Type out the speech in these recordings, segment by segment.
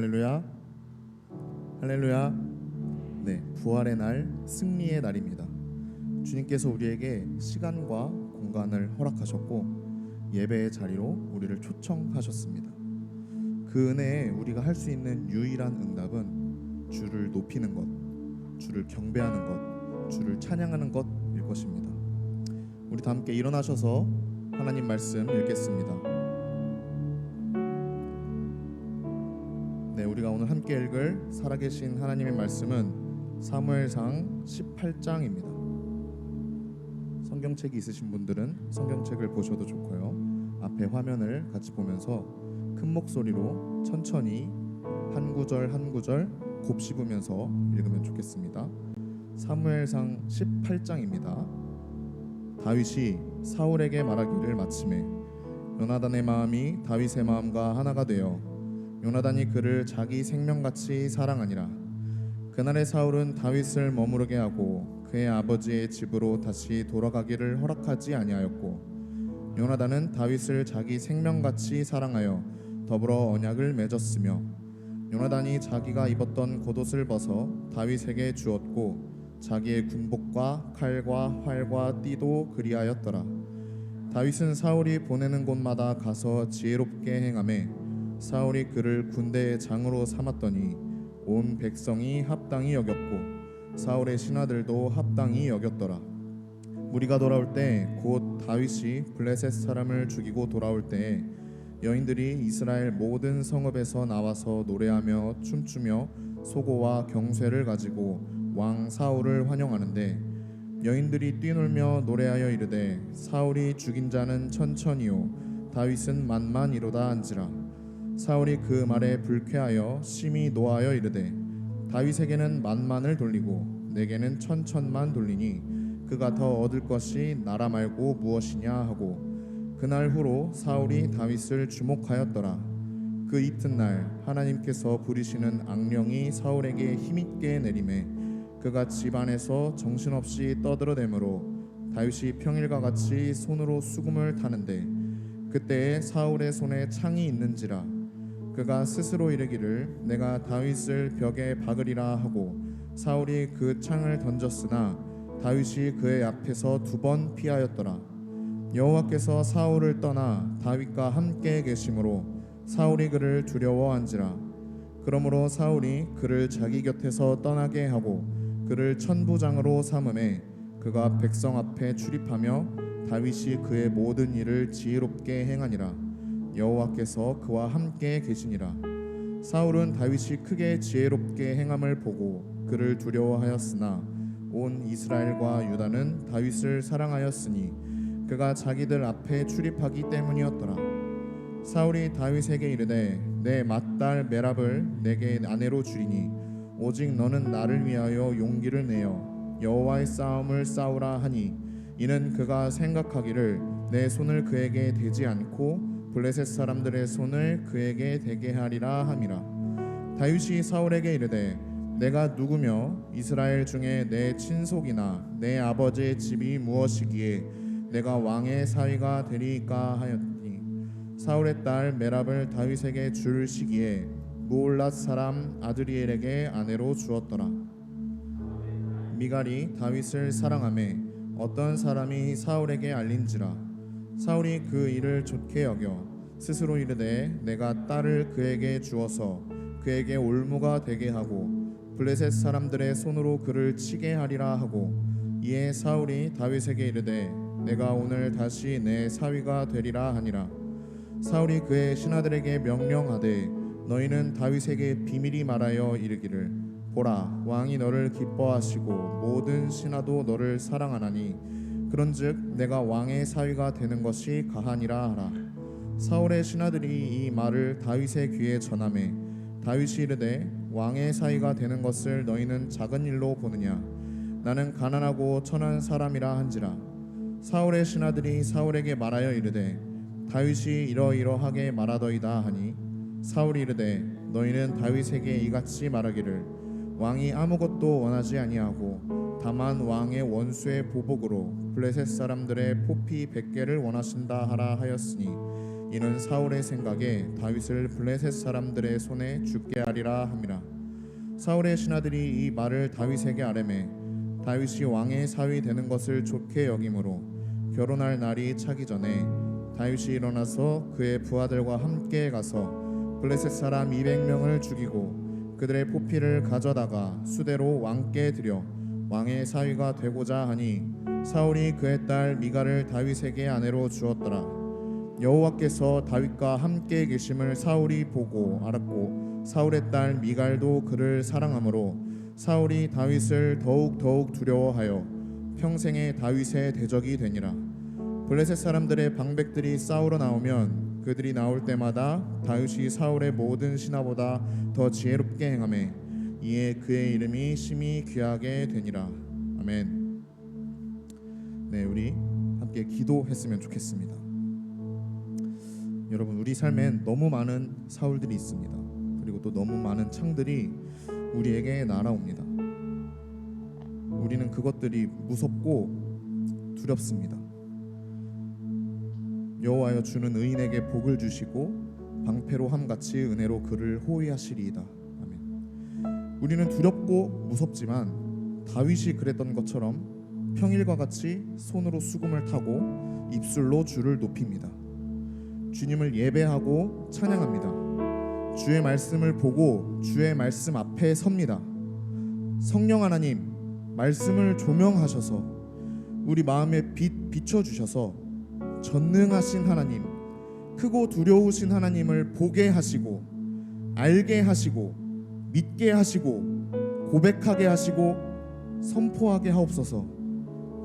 할렐루야, 할렐루야. 네, 부활의 날, 승리의 날입니다. 주님께서 우리에게 시간과 공간을 허락하셨고 예배의 자리로 우리를 초청하셨습니다. 그 은혜에 우리가 할 수 있는 유일한 응답은 주를 높이는 것, 주를 경배하는 것, 주를 찬양하는 것일 것입니다. 우리 다 함께 일어나셔서 하나님 말씀 읽겠습니다. 네, 우리가 오늘 함께 읽을 살아계신 하나님의 말씀은 사무엘상 18장입니다. 성경책이 있으신 분들은 성경책을 보셔도 좋고요. 앞에 화면을 같이 보면서 큰 목소리로 천천히 한 구절 한 구절 곱씹으면서 읽으면 좋겠습니다. 사무엘상 18장입니다. 다윗이 사울에게 말하기를 마침에 요나단의 마음이 다윗의 마음과 하나가 되어 요나단이 그를 자기 생명같이 사랑하니라. 그날에 사울은 다윗을 머무르게 하고 그의 아버지의 집으로 다시 돌아가기를 허락하지 아니하였고 요나단은 다윗을 자기 생명같이 사랑하여 더불어 언약을 맺었으며 요나단이 자기가 입었던 겉옷을 벗어 다윗에게 주었고 자기의 군복과 칼과 활과 띠도 그리하였더라. 다윗은 사울이 보내는 곳마다 가서 지혜롭게 행하매 사울이 그를 군대의 장으로 삼았더니 온 백성이 합당히 여겼고 사울의 신하들도 합당히 여겼더라. 무리가 돌아올 때 곧 다윗이 블레셋 사람을 죽이고 돌아올 때에 여인들이 이스라엘 모든 성읍에서 나와서 노래하며 춤추며 소고와 경쇠를 가지고 왕 사울을 환영하는데 여인들이 뛰놀며 노래하여 이르되 사울이 죽인 자는 천천히요 다윗은 만만이로다 한지라. 사울이 그 말에 불쾌하여 심히 노하여 이르되 다윗에게는 만만을 돌리고 내게는 천천만 돌리니 그가 더 얻을 것이 나라 말고 무엇이냐 하고 그날 후로 사울이 다윗을 주목하였더라. 그 이튿날 하나님께서 부리시는 악령이 사울에게 힘있게 내림에 그가 집 안에서 정신없이 떠들어대므로 다윗이 평일과 같이 손으로 수금을 타는데 그때에 사울의 손에 창이 있는지라. 그가 스스로 이르기를 내가 다윗을 벽에 박으리라 하고 사울이 그 창을 던졌으나 다윗이 그의 앞에서 2번 피하였더라. 여호와께서 사울을 떠나 다윗과 함께 계심으로 사울이 그를 두려워한지라. 그러므로 사울이 그를 자기 곁에서 떠나게 하고 그를 천부장으로 삼음에 그가 백성 앞에 출입하며 다윗이 그의 모든 일을 지혜롭게 행하니라. 여호와께서 그와 함께 계시니라. 사울은 다윗이 크게 지혜롭게 행함을 보고 그를 두려워하였으나 온 이스라엘과 유다는 다윗을 사랑하였으니 그가 자기들 앞에 출입하기 때문이었더라. 사울이 다윗에게 이르되 내 맏딸 메랍을 내게 아내로 주리니 오직 너는 나를 위하여 용기를 내어 여호와의 싸움을 싸우라 하니 이는 그가 생각하기를 내 손을 그에게 대지 않고 블레셋 사람들의 손을 그에게 대게 하리라 함이라. 다윗이 사울에게 이르되 내가 누구며 이스라엘 중에 내 친속이나 내 아버지의 집이 무엇이기에 내가 왕의 사위가 되리이까 하였니 사울의 딸 메랍을 다윗에게 줄 시기에 무올랏 사람 아드리엘에게 아내로 주었더라. 미갈이 다윗을 사랑하매 어떤 사람이 사울에게 알린지라. 사울이 그 일을 좋게 여겨 스스로 이르되 내가 딸을 그에게 주어서 그에게 올무가 되게 하고 블레셋 사람들의 손으로 그를 치게 하리라 하고 이에 사울이 다윗에게 이르되 내가 오늘 다시 내 사위가 되리라 하니라. 사울이 그의 신하들에게 명령하되 너희는 다윗에게 비밀히 말하여 이르기를 보라 왕이 너를 기뻐하시고 모든 신하도 너를 사랑하나니 그런즉 내가 왕의 사위가 되는 것이 가하니라 하라. 사울의 신하들이 이 말을 다윗의 귀에 전하매 다윗이 이르되 왕의 사위가 되는 것을 너희는 작은 일로 보느냐 나는 가난하고 천한 사람이라 한지라. 사울의 신하들이 사울에게 말하여 이르되 다윗이 이러이러하게 말하더이다 하니 사울이 이르되 너희는 다윗에게 이같이 말하기를 왕이 아무것도 원하지 아니하고 다만 왕의 원수의 보복으로 블레셋 사람들의 포피 100개를 원하신다 하라 하였으니 이는 사울의 생각에 다윗을 블레셋 사람들의 손에 죽게 하리라 함이라. 사울의 신하들이 이 말을 다윗에게 아뢰매 다윗이 왕의 사위 되는 것을 좋게 여김으로 결혼할 날이 차기 전에 다윗이 일어나서 그의 부하들과 함께 가서 블레셋 사람 200명을 죽이고 그들의 포피를 가져다가 수대로 왕께 드려 왕의 사위가 되고자 하니 사울이 그의 딸 미갈을 다윗에게 아내로 주었더라. 여호와께서 다윗과 함께 계심을 사울이 보고 알았고 사울의 딸 미갈도 그를 사랑하므로 사울이 다윗을 더욱 두려워하여 평생에 다윗의 대적이 되니라. 블레셋 사람들의 방백들이 싸우러 나오면 그들이 나올 때마다 다윗이 사울의 모든 신하보다 더 지혜롭게 행하매 이에 그의 이름이 심히 귀하게 되니라. 아멘. 네, 우리 함께 기도했으면 좋겠습니다. 여러분, 우리 삶엔 너무 많은 사울들이 있습니다. 그리고 또 너무 많은 창들이 우리에게 날아옵니다. 우리는 그것들이 무섭고 두렵습니다. 여호와여 주는 의인에게 복을 주시고 방패로 함같이 은혜로 그를 호위하시리이다. 아멘. 우리는 두렵고 무섭지만 다윗이 그랬던 것처럼 평일과 같이 손으로 수금을 타고 입술로 주를 높입니다. 주님을 예배하고 찬양합니다. 주의 말씀을 보고 주의 말씀 앞에 섭니다. 성령 하나님, 말씀을 조명하셔서 우리 마음에 빛 비춰주셔서 전능하신 하나님, 크고 두려우신 하나님을 보게 하시고 알게 하시고 믿게 하시고 고백하게 하시고 선포하게 하옵소서.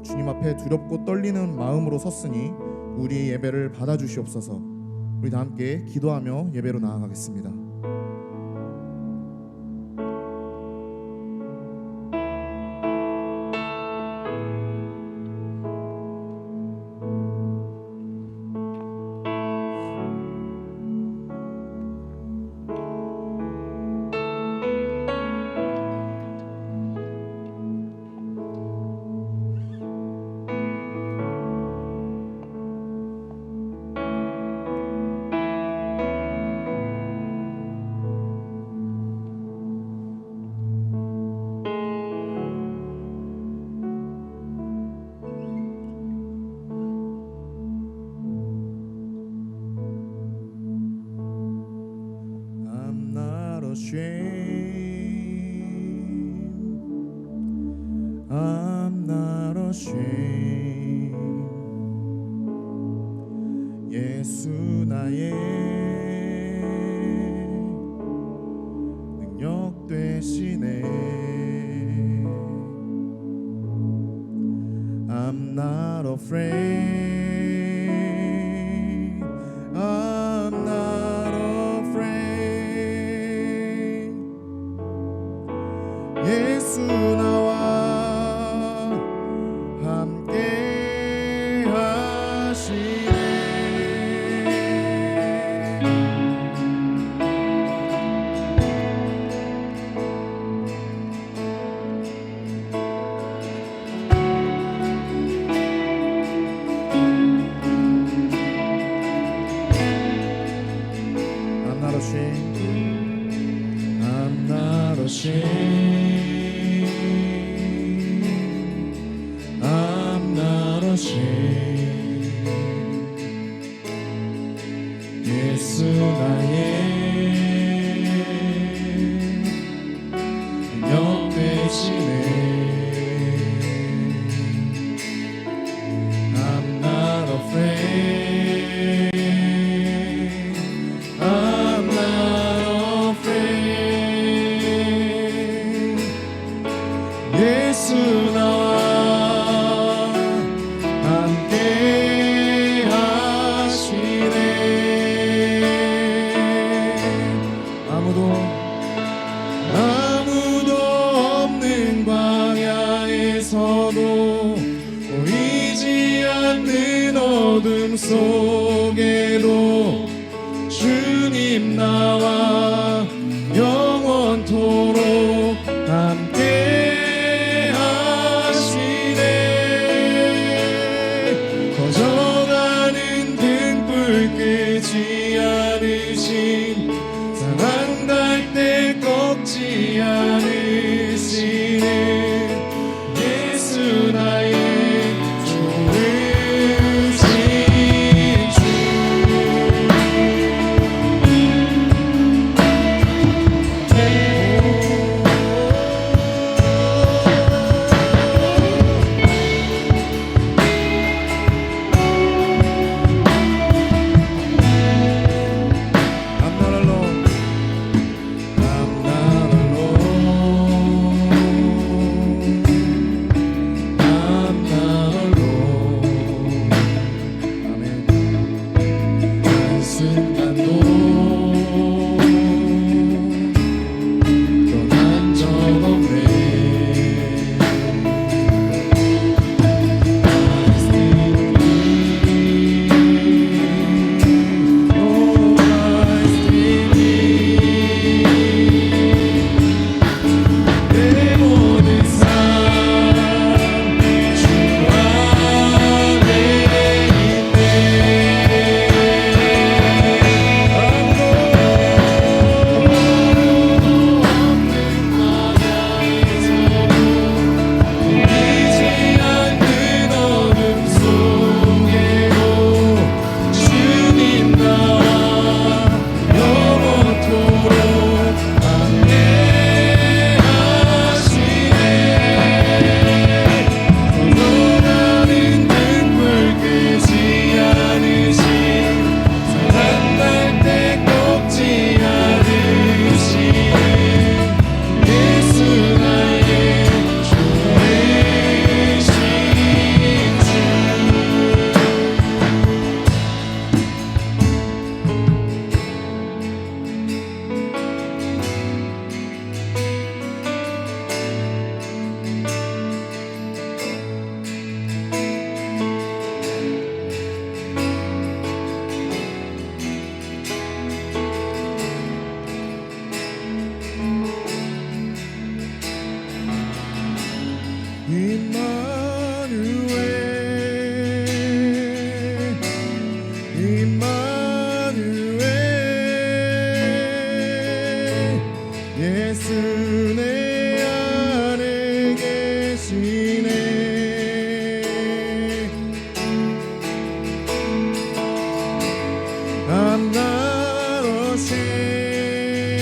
주님 앞에 두렵고 떨리는 마음으로 섰으니 우리의 예배를 받아주시옵소서. 우리 다 함께 기도하며 예배로 나아가겠습니다. I'm not ashamed. 예수 나의 능력 되시네. I'm not afraid. I'm not afraid. 예수 나와 함께 하시네. I'm not ashamed. I'm not ashamed. I'm not ashamed. 예수 나의 능력 되시네. I'm not afraid. I'm not afraid. 예수 나와 함께 하시네. 아무도 없는 광야에서도 보이지 않는 어둠 속에도 주님 나와 영원토록 함께 하시네. 꺼져가는 등불 끄지 임마누엘 임마누엘 예수 내 안에 계시네 I'm not ashamed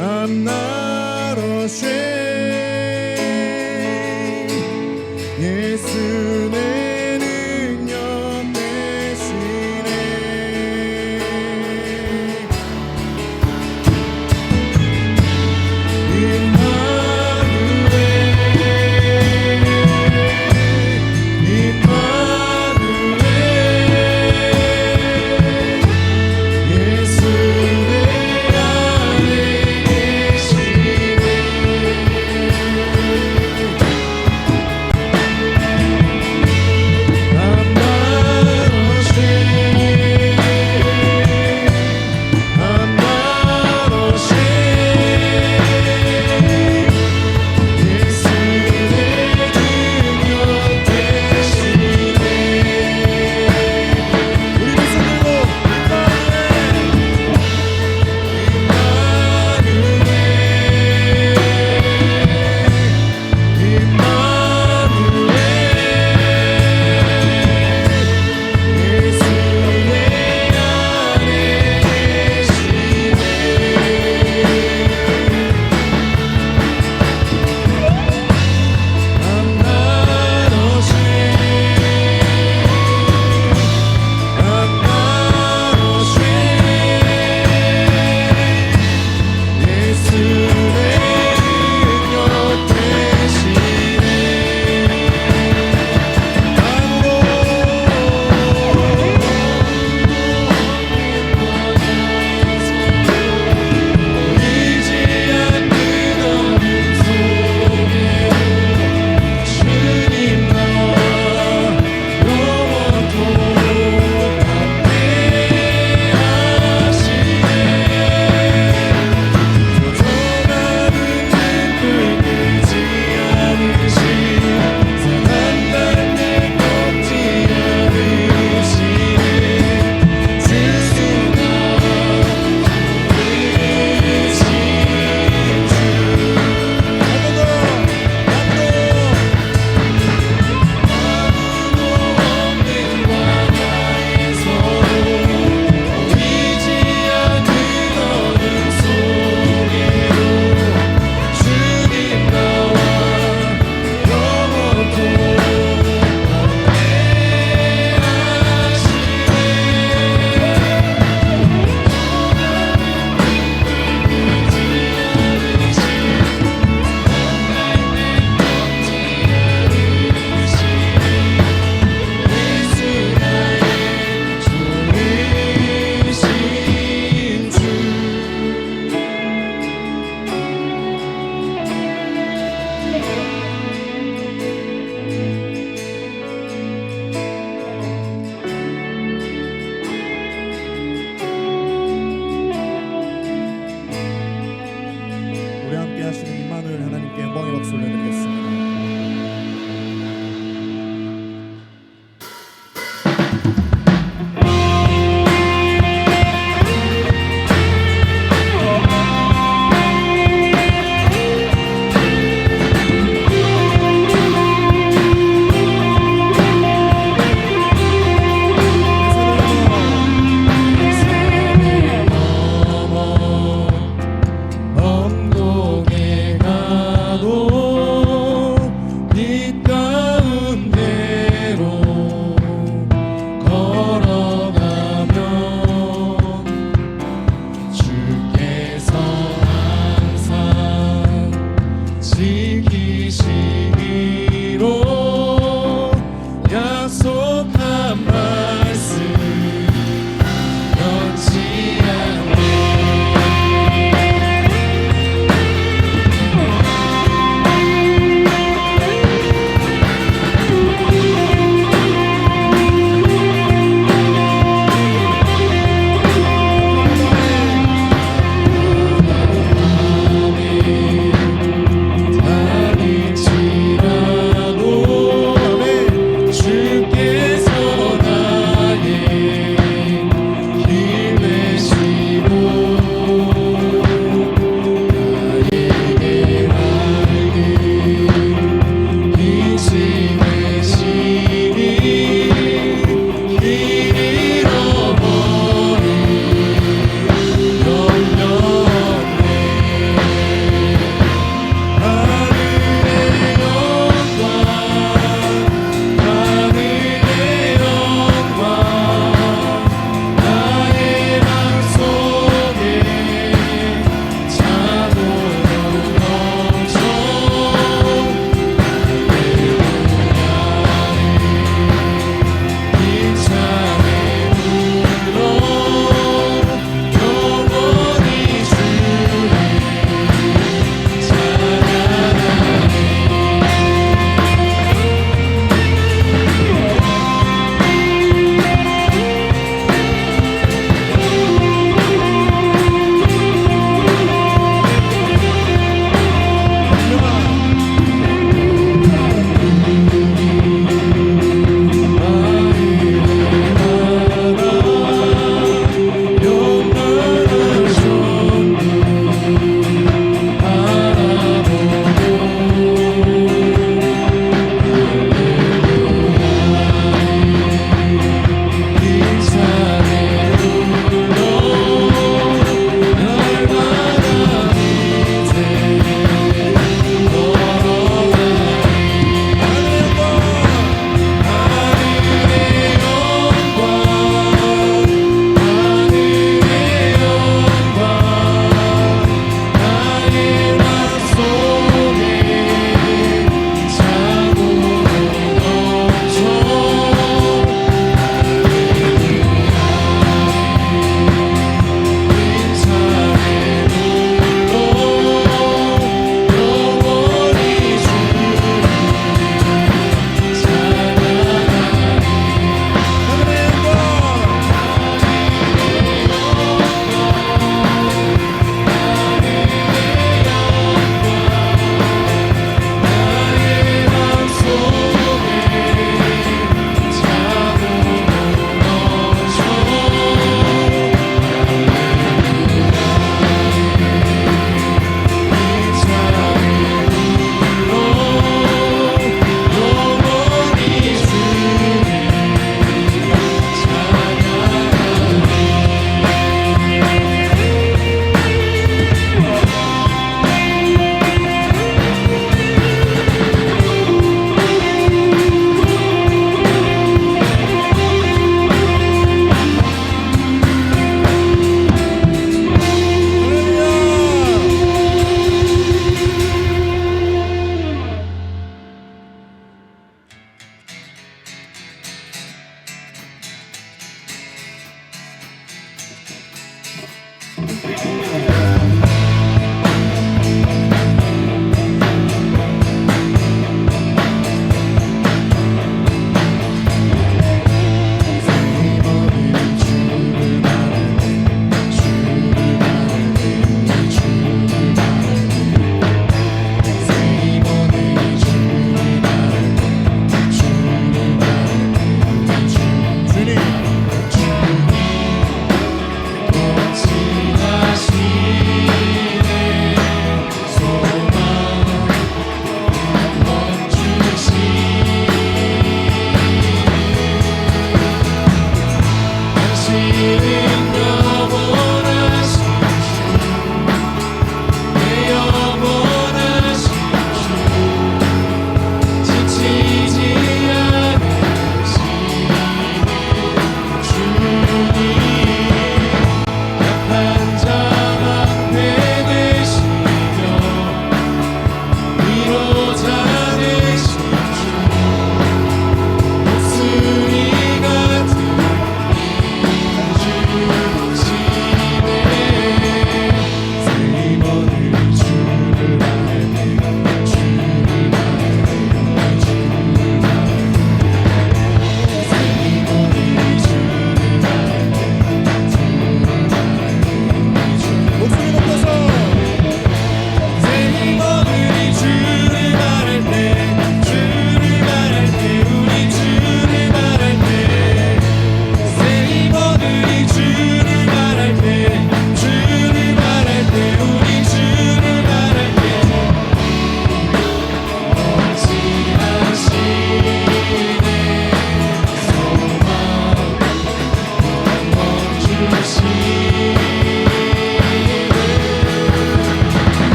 I'm not ashamed 예수 내 능력 되시네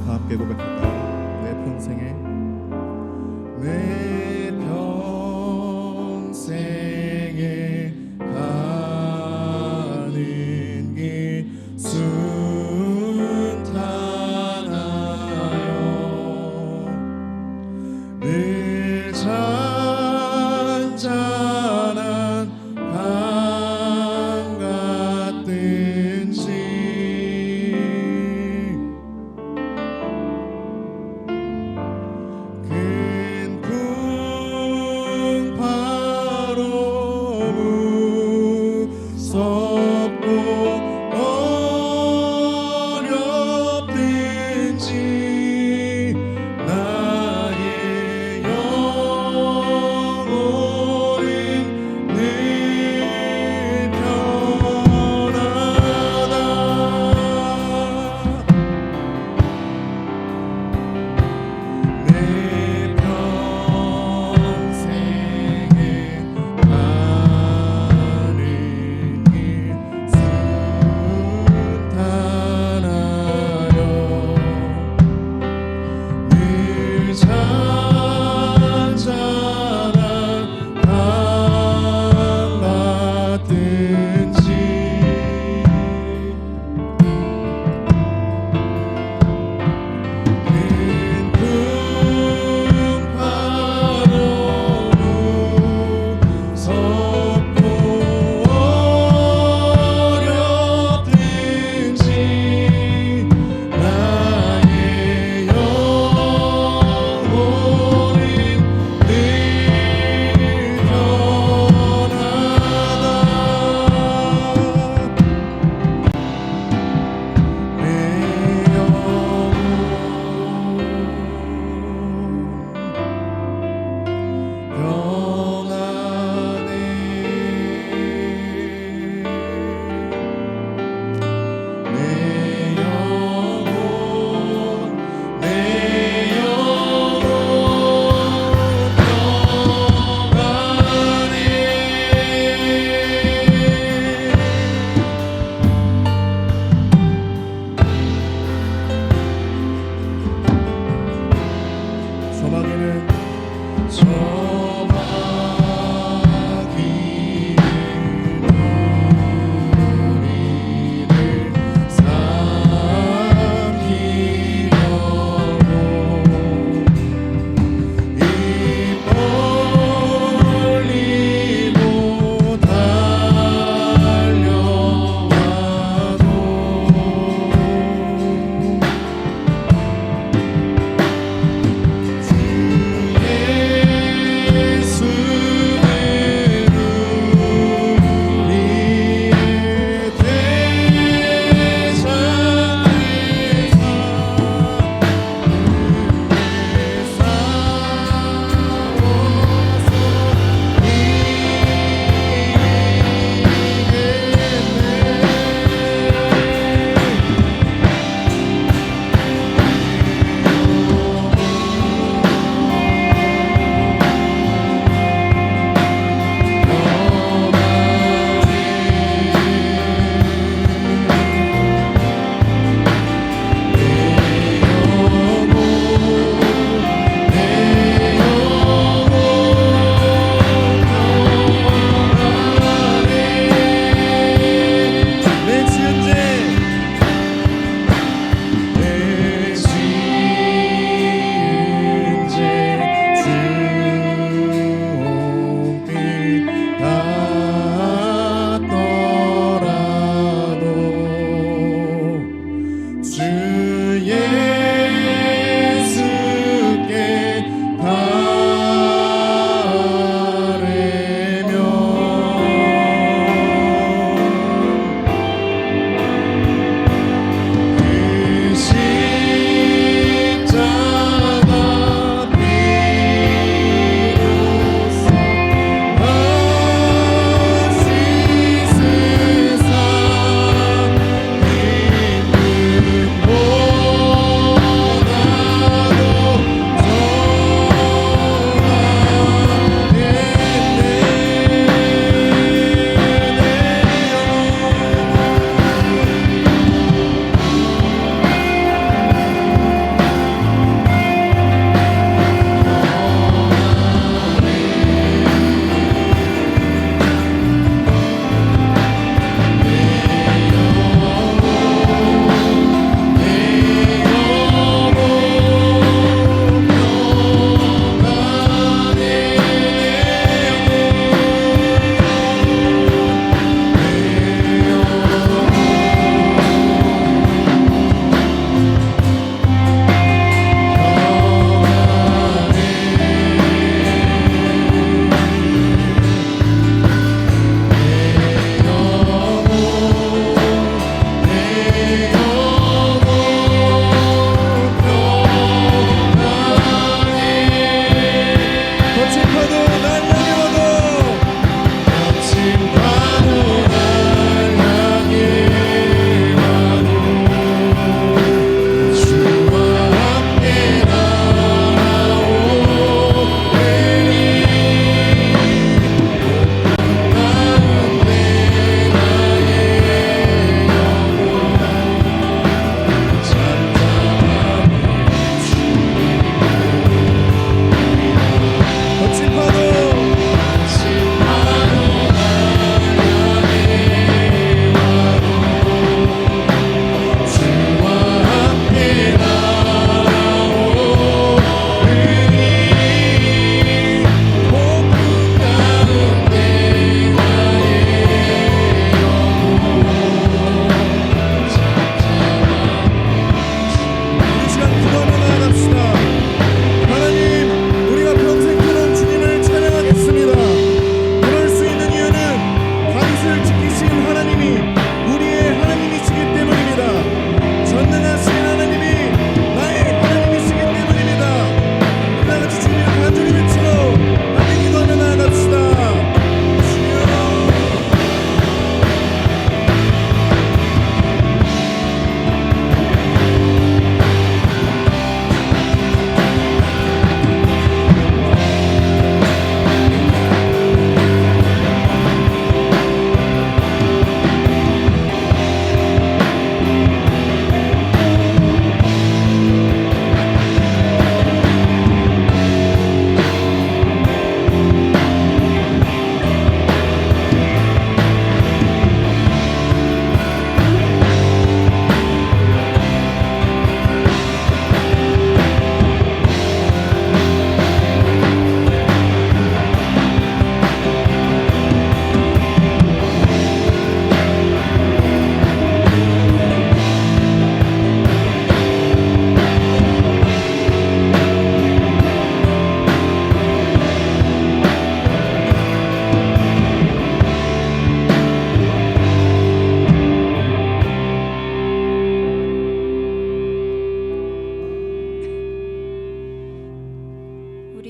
다 함께 고백할까요? 내 평생에 가는 길 순탄하여 늘 잔잔한 밤 같든지 큰 풍파로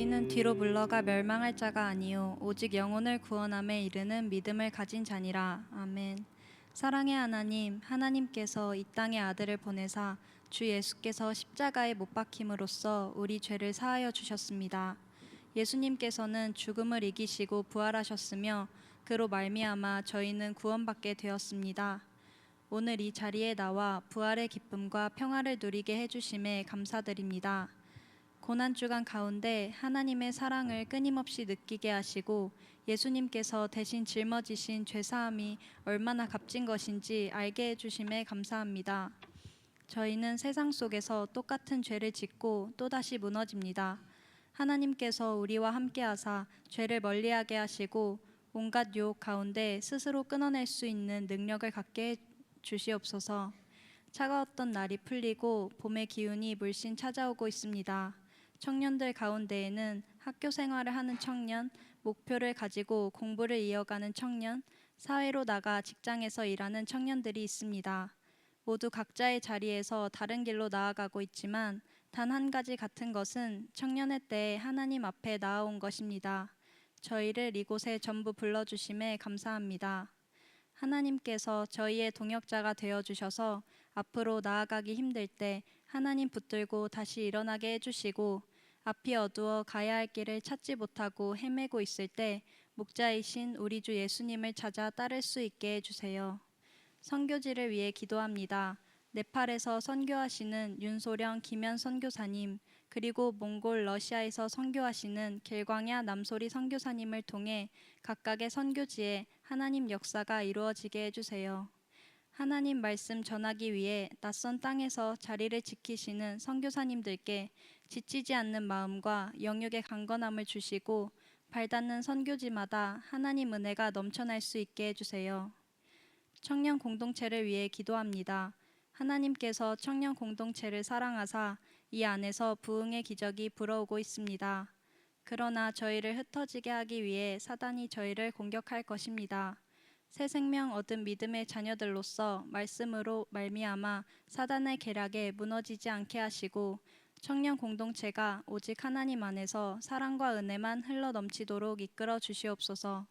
우리는 뒤로 물러가 멸망할 자가 아니요 오직 영혼을 구원함에 이르는 믿음을 가진 자니라. 아멘. 사랑의 하나님, 하나님께서 이 땅에 아들을 보내사 주 예수께서 십자가에 못 박힘으로써 우리 죄를 사하여 주셨습니다. 예수님께서는 죽음을 이기시고 부활하셨으며 그로 말미암아 저희는 구원받게 되었습니다. 오늘 이 자리에 나와 부활의 기쁨과 평화를 누리게 해주심에 감사드립니다. 고난주간 가운데 하나님의 사랑을 끊임없이 느끼게 하시고 예수님께서 대신 짊어지신 죄사함이 얼마나 값진 것인지 알게 해주심에 감사합니다. 저희는 세상 속에서 똑같은 죄를 짓고 또다시 무너집니다. 하나님께서 우리와 함께하사 죄를 멀리하게 하시고 온갖 유혹 가운데 스스로 끊어낼 수 있는 능력을 갖게 해 주시옵소서. 차가웠던 날이 풀리고 봄의 기운이 물씬 찾아오고 있습니다. 청년들 가운데에는 학교 생활을 하는 청년, 목표를 가지고 공부를 이어가는 청년, 사회로 나가 직장에서 일하는 청년들이 있습니다. 모두 각자의 자리에서 다른 길로 나아가고 있지만 단 한 가지 같은 것은 청년의 때에 하나님 앞에 나아온 것입니다. 저희를 이곳에 전부 불러주심에 감사합니다. 하나님께서 저희의 동역자가 되어주셔서 앞으로 나아가기 힘들 때 하나님 붙들고 다시 일어나게 해주시고 앞이 어두워 가야 할 길을 찾지 못하고 헤매고 있을 때 목자이신 우리 주 예수님을 찾아 따를 수 있게 해주세요. 선교지를 위해 기도합니다. 네팔에서 선교하시는 윤소령 김현 선교사님, 그리고 몽골 러시아에서 선교하시는 길광야 남소리 선교사님을 통해 각각의 선교지에 하나님 역사가 이루어지게 해주세요. 하나님 말씀 전하기 위해 낯선 땅에서 자리를 지키시는 선교사님들께 지치지 않는 마음과 영육의 강건함을 주시고 발닿는 선교지마다 하나님 은혜가 넘쳐날 수 있게 해주세요. 청년 공동체를 위해 기도합니다. 하나님께서 청년 공동체를 사랑하사 이 안에서 부흥의 기적이 불어오고 있습니다. 그러나 저희를 흩어지게 하기 위해 사단이 저희를 공격할 것입니다. 새 생명 얻은 믿음의 자녀들로서 말씀으로 말미암아 사단의 계략에 무너지지 않게 하시고 청년 공동체가 오직 하나님 안에서 사랑과 은혜만 흘러 넘치도록 이끌어 주시옵소서.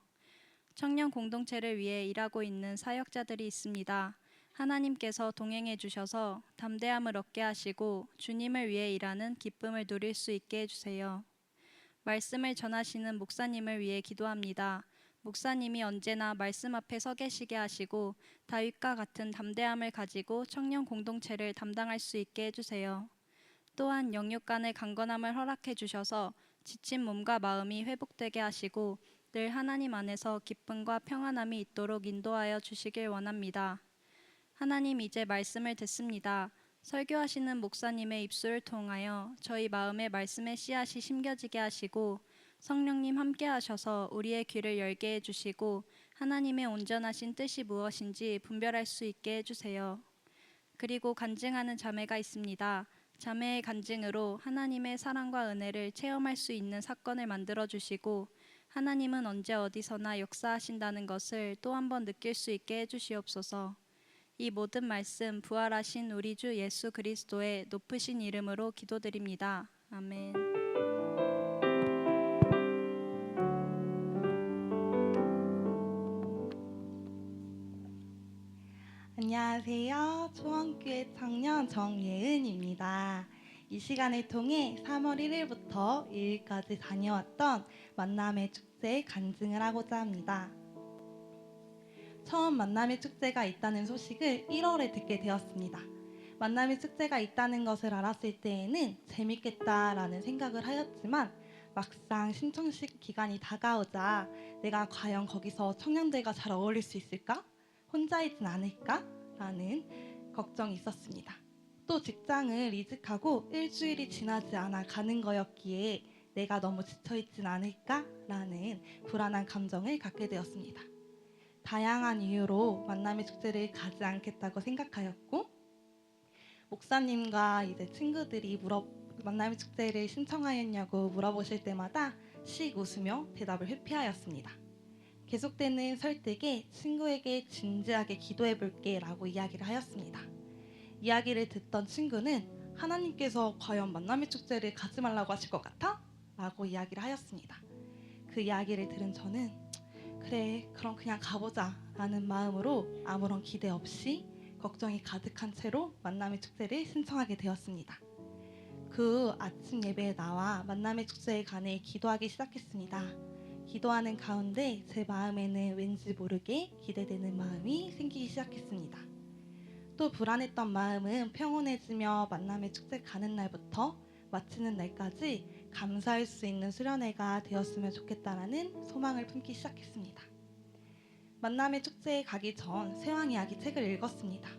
청년 공동체를 위해 일하고 있는 사역자들이 있습니다. 하나님께서 동행해 주셔서 담대함을 얻게 하시고 주님을 위해 일하는 기쁨을 누릴 수 있게 해주세요. 말씀을 전하시는 목사님을 위해 기도합니다. 목사님이 언제나 말씀 앞에 서 계시게 하시고 다윗과 같은 담대함을 가지고 청년 공동체를 담당할 수 있게 해주세요. 또한 영육 간의 강건함을 허락해 주셔서 지친 몸과 마음이 회복되게 하시고 늘 하나님 안에서 기쁨과 평안함이 있도록 인도하여 주시길 원합니다. 하나님, 이제 말씀을 듣습니다. 설교하시는 목사님의 입술을 통하여 저희 마음에 말씀의 씨앗이 심겨지게 하시고 성령님 함께 하셔서 우리의 귀를 열게 해주시고 하나님의 온전하신 뜻이 무엇인지 분별할 수 있게 해주세요. 그리고 간증하는 자매가 있습니다. 자매의 간증으로 하나님의 사랑과 은혜를 체험할 수 있는 사건을 만들어 주시고 하나님은 언제 어디서나 역사하신다는 것을 또 한 번 느낄 수 있게 해주시옵소서. 이 모든 말씀 부활하신 우리 주 예수 그리스도의 높으신 이름으로 기도드립니다. 아멘. 안녕하세요. 초원교회 청년 정예은입니다. 이 시간을 통해 3월 1일부터 2일까지 다녀왔던 만남의 축제 간증을 하고자 합니다. 처음 만남의 축제가 있다는 소식을 1월에 듣게 되었습니다. 만남의 축제가 있다는 것을 알았을 때에는 재밌겠다라는 생각을 하였지만 막상 신청식 기간이 다가오자 내가 과연 거기서 청년들과 잘 어울릴 수 있을까? 혼자이진 않을까? 라는 걱정이 있었습니다. 또 직장을 이직하고 일주일이 지나지 않아 가는 거였기에 내가 너무 지쳐있진 않을까? 라는 불안한 감정을 갖게 되었습니다. 다양한 이유로 만남의 축제를 가지 않겠다고 생각하였고 목사님과 이제 친구들이 만남의 축제를 신청하였냐고 물어보실 때마다 씩 웃으며 대답을 회피하였습니다. 계속되는 설득에 친구에게 진지하게 기도해볼게 라고 이야기를 하였습니다. 이야기를 듣던 친구는 하나님께서 과연 만남의 축제를 가지 말라고 하실 것 같아? 라고 이야기를 하였습니다. 그 이야기를 들은 저는 그래 그럼 그냥 가보자 라는 마음으로 아무런 기대 없이 걱정이 가득한 채로 만남의 축제를 신청하게 되었습니다. 그 후 아침 예배에 나와 만남의 축제에 관해 기도하기 시작했습니다. 기도하는 가운데 제 마음에는 왠지 모르게 기대되는 마음이 생기기 시작했습니다. 또 불안했던 마음은 평온해지며 만남의 축제 가는 날부터 마치는 날까지 감사할 수 있는 수련회가 되었으면 좋겠다라는 소망을 품기 시작했습니다. 만남의 축제에 가기 전 세왕 이야기 책을 읽었습니다.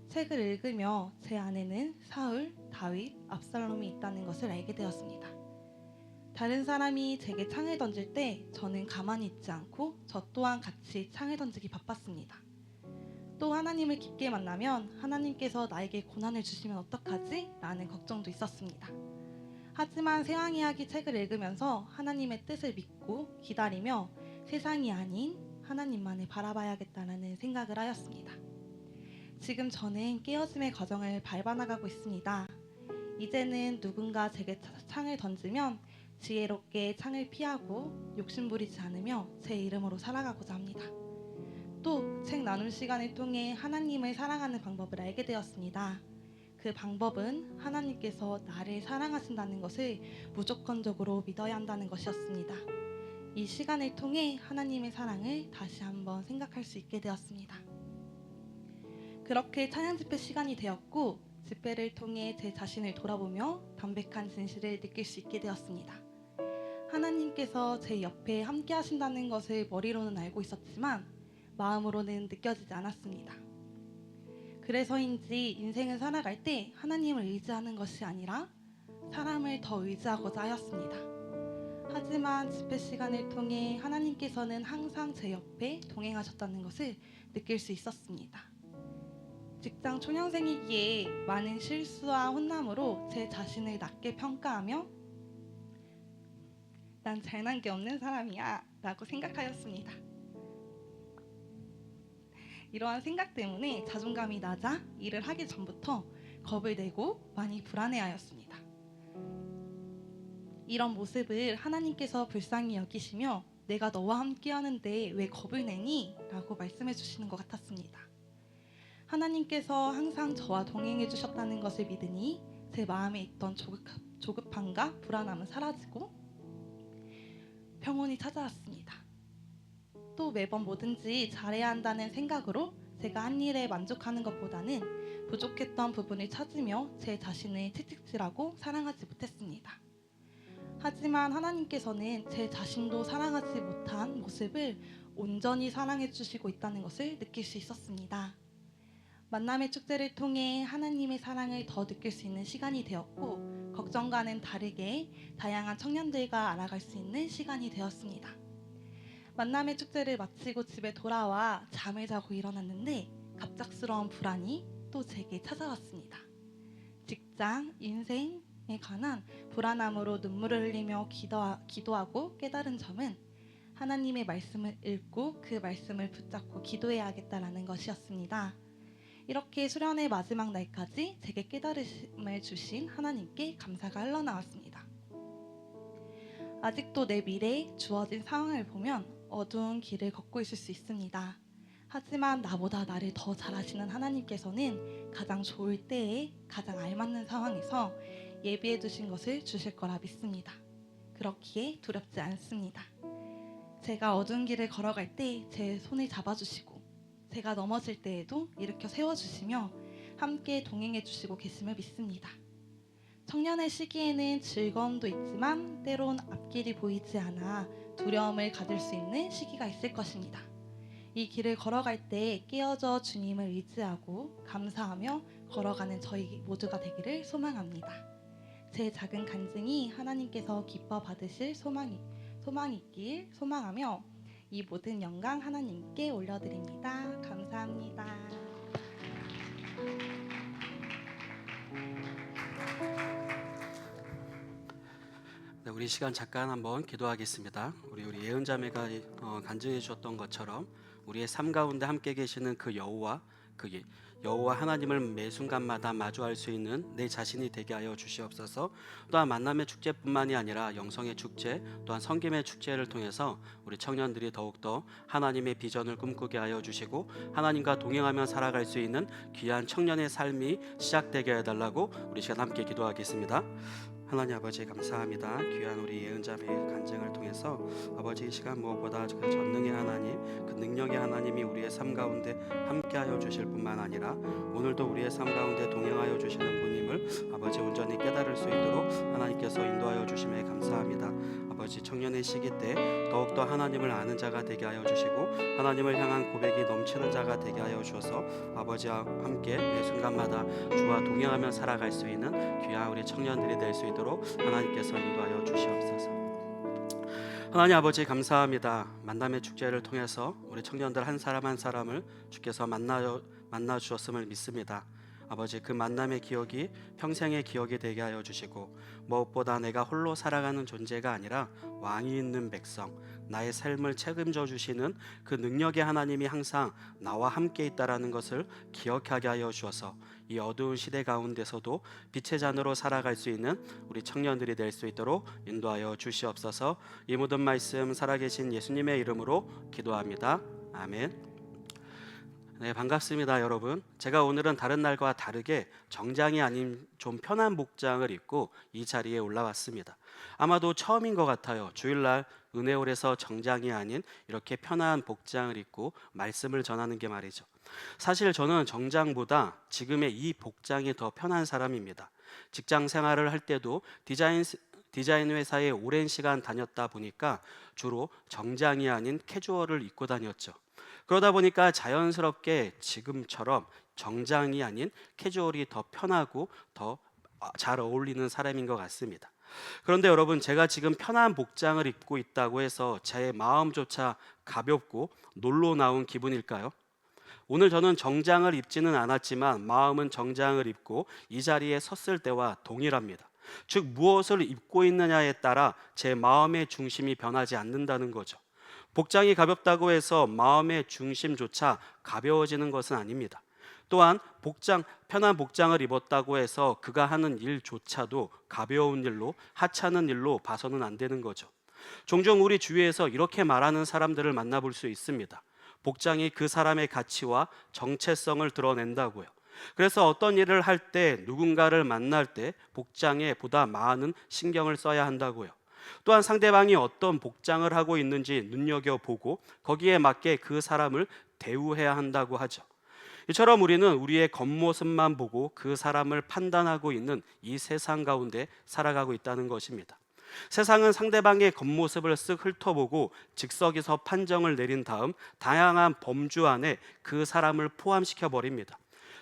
책을 읽으며 제 안에는 사울, 다윗, 압살롬이 있다는 것을 알게 되었습니다. 다른 사람이 제게 창을 던질 때 저는 가만히 있지 않고 저 또한 같이 창을 던지기 바빴습니다. 또 하나님을 깊게 만나면 하나님께서 나에게 고난을 주시면 어떡하지? 라는 걱정도 있었습니다. 하지만 세왕 이야기 책을 읽으면서 하나님의 뜻을 믿고 기다리며 세상이 아닌 하나님만을 바라봐야겠다는 생각을 하였습니다. 지금 저는 깨어짐의 과정을 밟아나가고 있습니다. 이제는 누군가 제게 창을 던지면 지혜롭게 창을 피하고 욕심부리지 않으며 제 이름으로 살아가고자 합니다. 또 책 나눔 시간을 통해 하나님을 사랑하는 방법을 알게 되었습니다. 그 방법은 하나님께서 나를 사랑하신다는 것을 무조건적으로 믿어야 한다는 것이었습니다. 이 시간을 통해 하나님의 사랑을 다시 한번 생각할 수 있게 되었습니다. 그렇게 찬양 집회 시간이 되었고 집회를 통해 제 자신을 돌아보며 담백한 진실을 느낄 수 있게 되었습니다. 하나님께서 제 옆에 함께 하신다는 것을 머리로는 알고 있었지만 마음으로는 느껴지지 않았습니다. 그래서인지 인생을 살아갈 때 하나님을 의지하는 것이 아니라 사람을 더 의지하고자 하였습니다. 하지만 집회 시간을 통해 하나님께서는 항상 제 옆에 동행하셨다는 것을 느낄 수 있었습니다. 직장 초년생이기에 많은 실수와 혼남으로 제 자신을 낮게 평가하며 난 잘난 게 없는 사람이야 라고 생각하였습니다. 이러한 생각 때문에 자존감이 낮아 일을 하기 전부터 겁을 내고 많이 불안해하였습니다. 이런 모습을 하나님께서 불쌍히 여기시며 내가 너와 함께 하는데 왜 겁을 내니? 라고 말씀해 주시는 것 같았습니다. 하나님께서 항상 저와 동행해 주셨다는 것을 믿으니 제 마음에 있던 조급함과 불안함은 사라지고 평온이 찾아왔습니다. 또 매번 뭐든지 잘해야 한다는 생각으로 제가 한 일에 만족하는 것보다는 부족했던 부분을 찾으며 제 자신을 채찍질하고 사랑하지 못했습니다. 하지만 하나님께서는 제 자신도 사랑하지 못한 모습을 온전히 사랑해 주시고 있다는 것을 느낄 수 있었습니다. 만남의 축제를 통해 하나님의 사랑을 더 느낄 수 있는 시간이 되었고 걱정과는 다르게 다양한 청년들과 알아갈 수 있는 시간이 되었습니다. 만남의 축제를 마치고 집에 돌아와 잠을 자고 일어났는데 갑작스러운 불안이 또 제게 찾아왔습니다. 직장, 인생에 관한 불안함으로 눈물을 흘리며 기도하고 깨달은 점은 하나님의 말씀을 읽고 그 말씀을 붙잡고 기도해야 하겠다라는 것이었습니다. 이렇게 수련의 마지막 날까지 제게 깨달음을 주신 하나님께 감사가 흘러나왔습니다. 아직도 내 미래에 주어진 상황을 보면 어두운 길을 걷고 있을 수 있습니다. 하지만 나보다 나를 더 잘 아시는 하나님께서는 가장 좋을 때에 가장 알맞는 상황에서 예비해 두신 것을 주실 거라 믿습니다. 그렇기에 두렵지 않습니다. 제가 어두운 길을 걸어갈 때 제 손을 잡아주시고 제가 넘어질 때에도 일으켜 세워주시며 함께 동행해 주시고 계심을 믿습니다. 청년의 시기에는 즐거움도 있지만 때론 앞길이 보이지 않아 두려움을 가질 수 있는 시기가 있을 것입니다. 이 길을 걸어갈 때 깨어져 주님을 의지하고 감사하며 걸어가는 저희 모두가 되기를 소망합니다. 제 작은 간증이 하나님께서 기뻐 받으실 소망이 있길 소망하며 이 모든 영광 하나님께 올려드립니다. 감사합니다. 네, 우리 시간 잠깐 한번 기도하겠습니다. 우리 예은자매가 간증해 주셨던 것처럼 우리의 삶 가운데 함께 계시는 그 여호와 그 여호와 하나님을 매 순간마다 마주할 수 있는 내 자신이 되게 하여 주시옵소서. 또한 만남의 축제뿐만이 아니라 영성의 축제, 또한 성김의 축제를 통해서 우리 청년들이 더욱더 하나님의 비전을 꿈꾸게 하여 주시고 하나님과 동행하며 살아갈 수 있는 귀한 청년의 삶이 시작되게 해달라고 우리 시간 함께 기도하겠습니다. 하나님 아버지 감사합니다. 귀한 우리 예은자매의 간증을 통해서 아버지 이 시간 무엇보다 그 전능의 하나님, 그 능력의 하나님이 우리의 삶 가운데 함께하여 주실 뿐만 아니라 오늘도 우리의 삶 가운데 동행하여 주시는 분임을 아버지 온전히 깨달을 수 있도록 하나님께서 인도하여 주심에 감사합니다. 아버지 청년의 시기 때 더욱더 하나님을 아는 자가 되게 하여 주시고 하나님을 향한 고백이 넘치는 자가 되게 하여 주셔서 아버지와 함께 매 순간마다 주와 동행하며 살아갈 수 있는 귀한 우리 청년들이 될 수 있도록 하나님께서 인도하여 주시옵소서. 하나님 아버지 감사합니다. 만남의 축제를 통해서 우리 청년들 한 사람 한 사람을 주께서 만나 주셨음을 믿습니다. 아버지 그 만남의 기억이 평생의 기억이 되게 하여 주시고 무엇보다 내가 홀로 살아가는 존재가 아니라 왕이 있는 백성, 나의 삶을 책임져 주시는 그 능력의 하나님이 항상 나와 함께 있다라는 것을 기억하게 하여 주셔서 이 어두운 시대 가운데서도 빛의 잔으로 살아갈 수 있는 우리 청년들이 될 수 있도록 인도하여 주시옵소서. 이 모든 말씀 살아계신 예수님의 이름으로 기도합니다. 아멘. 네, 반갑습니다, 여러분. 제가 오늘은 다른 날과 다르게 정장이 아닌 좀 편한 복장을 입고 이 자리에 올라왔습니다. 아마도 처음인 것 같아요. 주일날 은혜홀에서 정장이 아닌 이렇게 편한 복장을 입고 말씀을 전하는 게 말이죠. 사실 저는 정장보다 지금의 이 복장이 더 편한 사람입니다. 직장 생활을 할 때도 디자인 회사에 오랜 시간 다녔다 보니까 주로 정장이 아닌 캐주얼을 입고 다녔죠. 그러다 보니까 자연스럽게 지금처럼 정장이 아닌 캐주얼이 더 편하고 더 잘 어울리는 사람인 것 같습니다. 그런데 여러분, 제가 지금 편한 복장을 입고 있다고 해서 제 마음조차 가볍고 놀러 나온 기분일까요? 오늘 저는 정장을 입지는 않았지만 마음은 정장을 입고 이 자리에 섰을 때와 동일합니다. 즉 무엇을 입고 있느냐에 따라 제 마음의 중심이 변하지 않는다는 거죠. 복장이 가볍다고 해서 마음의 중심조차 가벼워지는 것은 아닙니다. 또한 편한 복장을 입었다고 해서 그가 하는 일조차도 가벼운 일로 하찮은 일로 봐서는 안 되는 거죠. 종종 우리 주위에서 이렇게 말하는 사람들을 만나볼 수 있습니다. 복장이 그 사람의 가치와 정체성을 드러낸다고요. 그래서 어떤 일을 할 때, 누군가를 만날 때 복장에 보다 많은 신경을 써야 한다고요. 또한 상대방이 어떤 복장을 하고 있는지 눈여겨보고 거기에 맞게 그 사람을 대우해야 한다고 하죠. 이처럼 우리는 우리의 겉모습만 보고 그 사람을 판단하고 있는 이 세상 가운데 살아가고 있다는 것입니다. 세상은 상대방의 겉모습을 쓱 훑어보고 즉석에서 판정을 내린 다음 다양한 범주 안에 그 사람을 포함시켜 버립니다.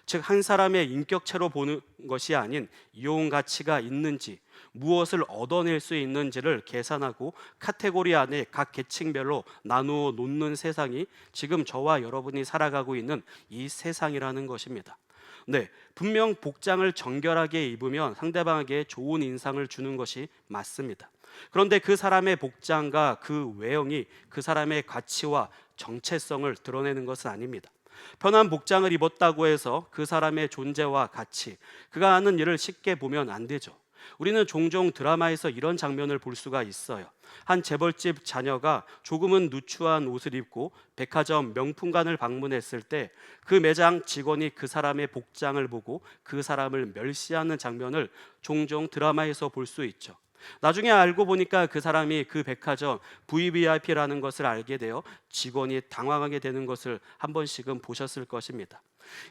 즉 한 사람의 인격체로 보는 것이 아닌 이용 가치가 있는지 무엇을 얻어낼 수 있는지를 계산하고 카테고리 안에 각 계층별로 나누어 놓는 세상이 지금 저와 여러분이 살아가고 있는 이 세상이라는 것입니다. 네, 분명 복장을 정결하게 입으면 상대방에게 좋은 인상을 주는 것이 맞습니다. 그런데 그 사람의 복장과 그 외형이 그 사람의 가치와 정체성을 드러내는 것은 아닙니다. 편한 복장을 입었다고 해서 그 사람의 존재와 가치, 그가 하는 일을 쉽게 보면 안 되죠. 우리는 종종 드라마에서 이런 장면을 볼 수가 있어요. 한 재벌집 자녀가 조금은 누추한 옷을 입고 백화점 명품관을 방문했을 때 그 매장 직원이 그 사람의 복장을 보고 그 사람을 멸시하는 장면을 종종 드라마에서 볼 수 있죠. 나중에 알고 보니까 그 사람이 그 백화점 VVIP라는 것을 알게 되어 직원이 당황하게 되는 것을 한 번씩은 보셨을 것입니다.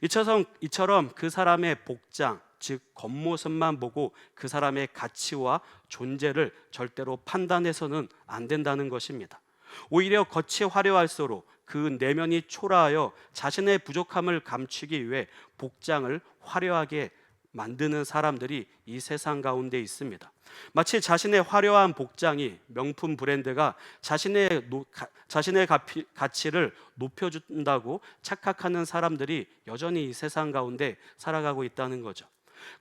이처럼 그 사람의 복장, 즉 겉모습만 보고 그 사람의 가치와 존재를 절대로 판단해서는 안 된다는 것입니다. 오히려 겉이 화려할수록 그 내면이 초라하여 자신의 부족함을 감추기 위해 복장을 화려하게 만드는 사람들이 이 세상 가운데 있습니다. 마치 자신의 화려한 복장이 명품 브랜드가 자신의 가치를 높여준다고 착각하는 사람들이 여전히 이 세상 가운데 살아가고 있다는 거죠.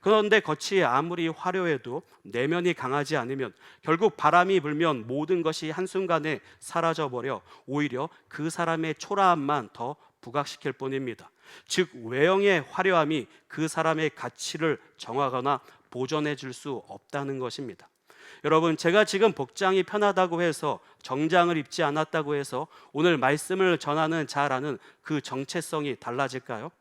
그런데 겉이 아무리 화려해도 내면이 강하지 않으면 결국 바람이 불면 모든 것이 한순간에 사라져버려 오히려 그 사람의 초라함만 더 부각시킬 뿐입니다. 즉 외형의 화려함이 그 사람의 가치를 정하거나 보존해 줄 수 없다는 것입니다. 여러분, 제가 지금 복장이 편하다고 해서, 정장을 입지 않았다고 해서 오늘 말씀을 전하는 자라는 그 정체성이 달라질까요?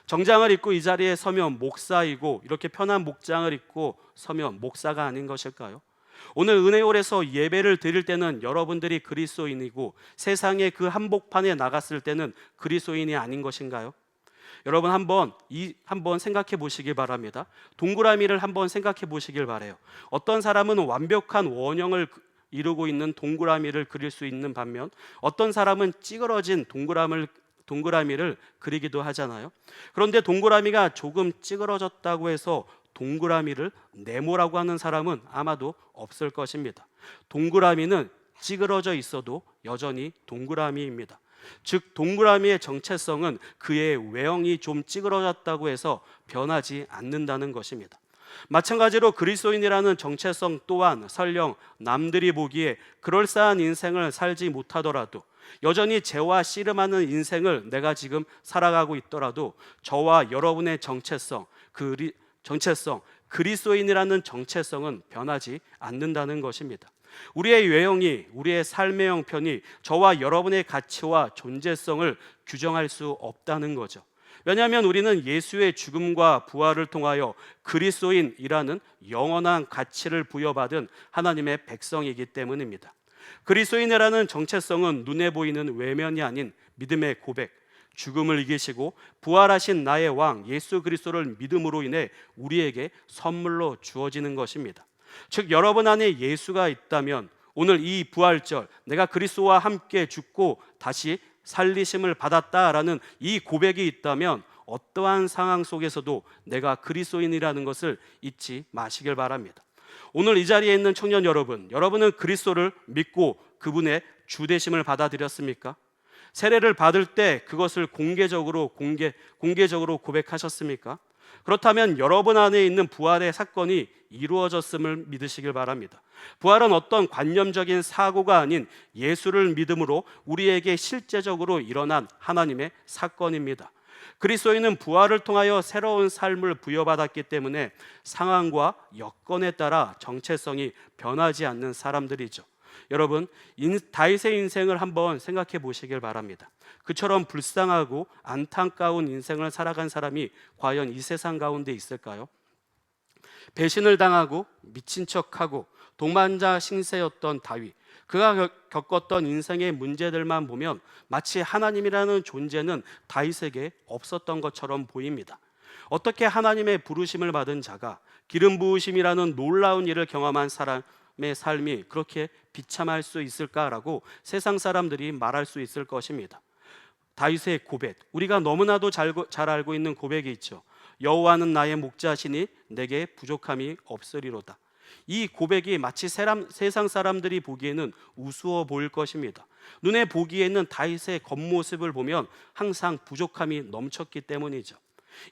정장을 입고 이 자리에 서면 목사이고, 이렇게 편한 복장을 입고 서면 목사가 아닌 것일까요? 오늘 은혜홀에서 예배를 드릴 때는 여러분들이 그리스도인이고, 세상의 그 한복판에 나갔을 때는 그리스도인이 아닌 것인가요? 여러분, 한번 생각해 보시길 바랍니다. 동그라미를 한번 생각해 보시길 바래요. 어떤 사람은 완벽한 원형을 이루고 있는 동그라미를 그릴 수 있는 반면, 어떤 사람은 찌그러진 동그라미를 그리기도 하잖아요. 그런데 동그라미가 조금 찌그러졌다고 해서 동그라미를 네모라고 하는 사람은 아마도 없을 것입니다. 동그라미는 찌그러져 있어도 여전히 동그라미입니다. 즉 동그라미의 정체성은 그의 외형이 좀 찌그러졌다고 해서 변하지 않는다는 것입니다. 마찬가지로 그리스도인이라는 정체성 또한 설령 남들이 보기에 그럴싸한 인생을 살지 못하더라도, 여전히 죄와 씨름하는 인생을 내가 지금 살아가고 있더라도, 저와 여러분의 정체성, 그리스도인이라는 정체성은 변하지 않는다는 것입니다. 우리의 외형이, 우리의 삶의 형편이 저와 여러분의 가치와 존재성을 규정할 수 없다는 거죠. 왜냐하면 우리는 예수의 죽음과 부활을 통하여 그리스도인이라는 영원한 가치를 부여받은 하나님의 백성이기 때문입니다. 그리스도인이라는 정체성은 눈에 보이는 외면이 아닌 믿음의 고백, 죽음을 이기시고 부활하신 나의 왕 예수 그리스도를 믿음으로 인해 우리에게 선물로 주어지는 것입니다. 즉 여러분 안에 예수가 있다면, 오늘 이 부활절 내가 그리스도와 함께 죽고 다시 살리심을 받았다라는 이 고백이 있다면, 어떠한 상황 속에서도 내가 그리스도인이라는 것을 잊지 마시길 바랍니다. 오늘 이 자리에 있는 청년 여러분, 여러분은 그리스도를 믿고 그분의 주 되심을 받아들였습니까? 세례를 받을 때 그것을 공개적으로 고백하셨습니까? 그렇다면 여러분 안에 있는 부활의 사건이 이루어졌음을 믿으시길 바랍니다. 부활은 어떤 관념적인 사고가 아닌 예수를 믿음으로 우리에게 실제적으로 일어난 하나님의 사건입니다. 그리스도인은 부활을 통하여 새로운 삶을 부여받았기 때문에 상황과 여건에 따라 정체성이 변하지 않는 사람들이죠. 여러분, 다윗의 인생을 한번 생각해 보시길 바랍니다. 그처럼 불쌍하고 안타까운 인생을 살아간 사람이 과연 이 세상 가운데 있을까요? 배신을 당하고 미친 척하고 동반자 신세였던 다윗, 그가 겪었던 인생의 문제들만 보면 마치 하나님이라는 존재는 다윗에게 없었던 것처럼 보입니다. 어떻게 하나님의 부르심을 받은 자가 기름 부으심이라는 놀라운 일을 경험한 사람의 삶이 그렇게 비참할 수 있을까라고 세상 사람들이 말할 수 있을 것입니다. 다윗의 고백, 우리가 너무나도 잘 알고 있는 고백이 있죠. 여호와는 나의 목자시니 내게 부족함이 없으리로다. 이 고백이 마치 세상 사람들이 보기에는 우스워 보일 것입니다. 눈에 보기에는 다윗의 겉모습을 보면 항상 부족함이 넘쳤기 때문이죠.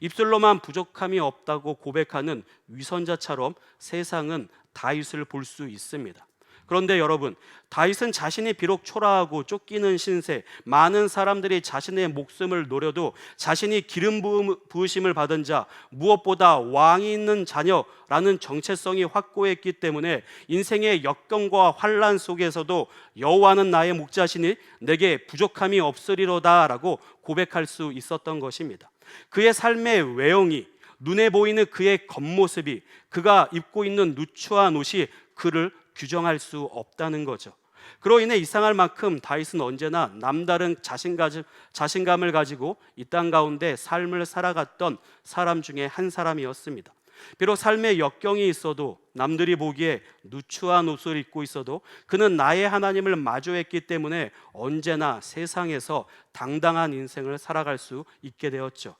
입술로만 부족함이 없다고 고백하는 위선자처럼 세상은 다윗을 볼 수 있습니다. 그런데 여러분, 다윗은 자신이 비록 초라하고 쫓기는 신세, 많은 사람들이 자신의 목숨을 노려도 자신이 기름 부으심을 받은 자, 무엇보다 왕이 있는 자녀라는 정체성이 확고했기 때문에 인생의 역경과 환난 속에서도 여호와는 나의 목자시니 내게 부족함이 없으리로다라고 고백할 수 있었던 것입니다. 그의 삶의 외형이, 눈에 보이는 그의 겉모습이, 그가 입고 있는 누추한 옷이 그를 규정할 수 없다는 거죠. 그로 인해 이상할 만큼 다윗은 언제나 남다른 자신감을 가지고 이 땅 가운데 삶을 살아갔던 사람 중에 한 사람이었습니다. 비록 삶의 역경이 있어도, 남들이 보기에 누추한 옷을 입고 있어도 그는 나의 하나님을 마주했기 때문에 언제나 세상에서 당당한 인생을 살아갈 수 있게 되었죠.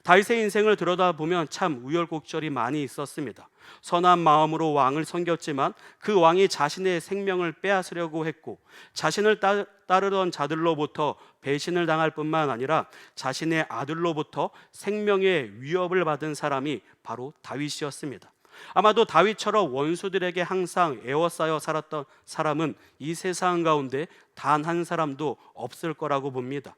다윗의 인생을 들여다보면 참 우여곡절이 많이 있었습니다. 선한 마음으로 왕을 섬겼지만 그 왕이 자신의 생명을 빼앗으려고 했고, 자신을 따르던 자들로부터 배신을 당할 뿐만 아니라 자신의 아들로부터 생명의 위협을 받은 사람이 바로 다윗이었습니다. 아마도 다윗처럼 원수들에게 항상 에워싸여 살았던 사람은 이 세상 가운데 단 한 사람도 없을 거라고 봅니다.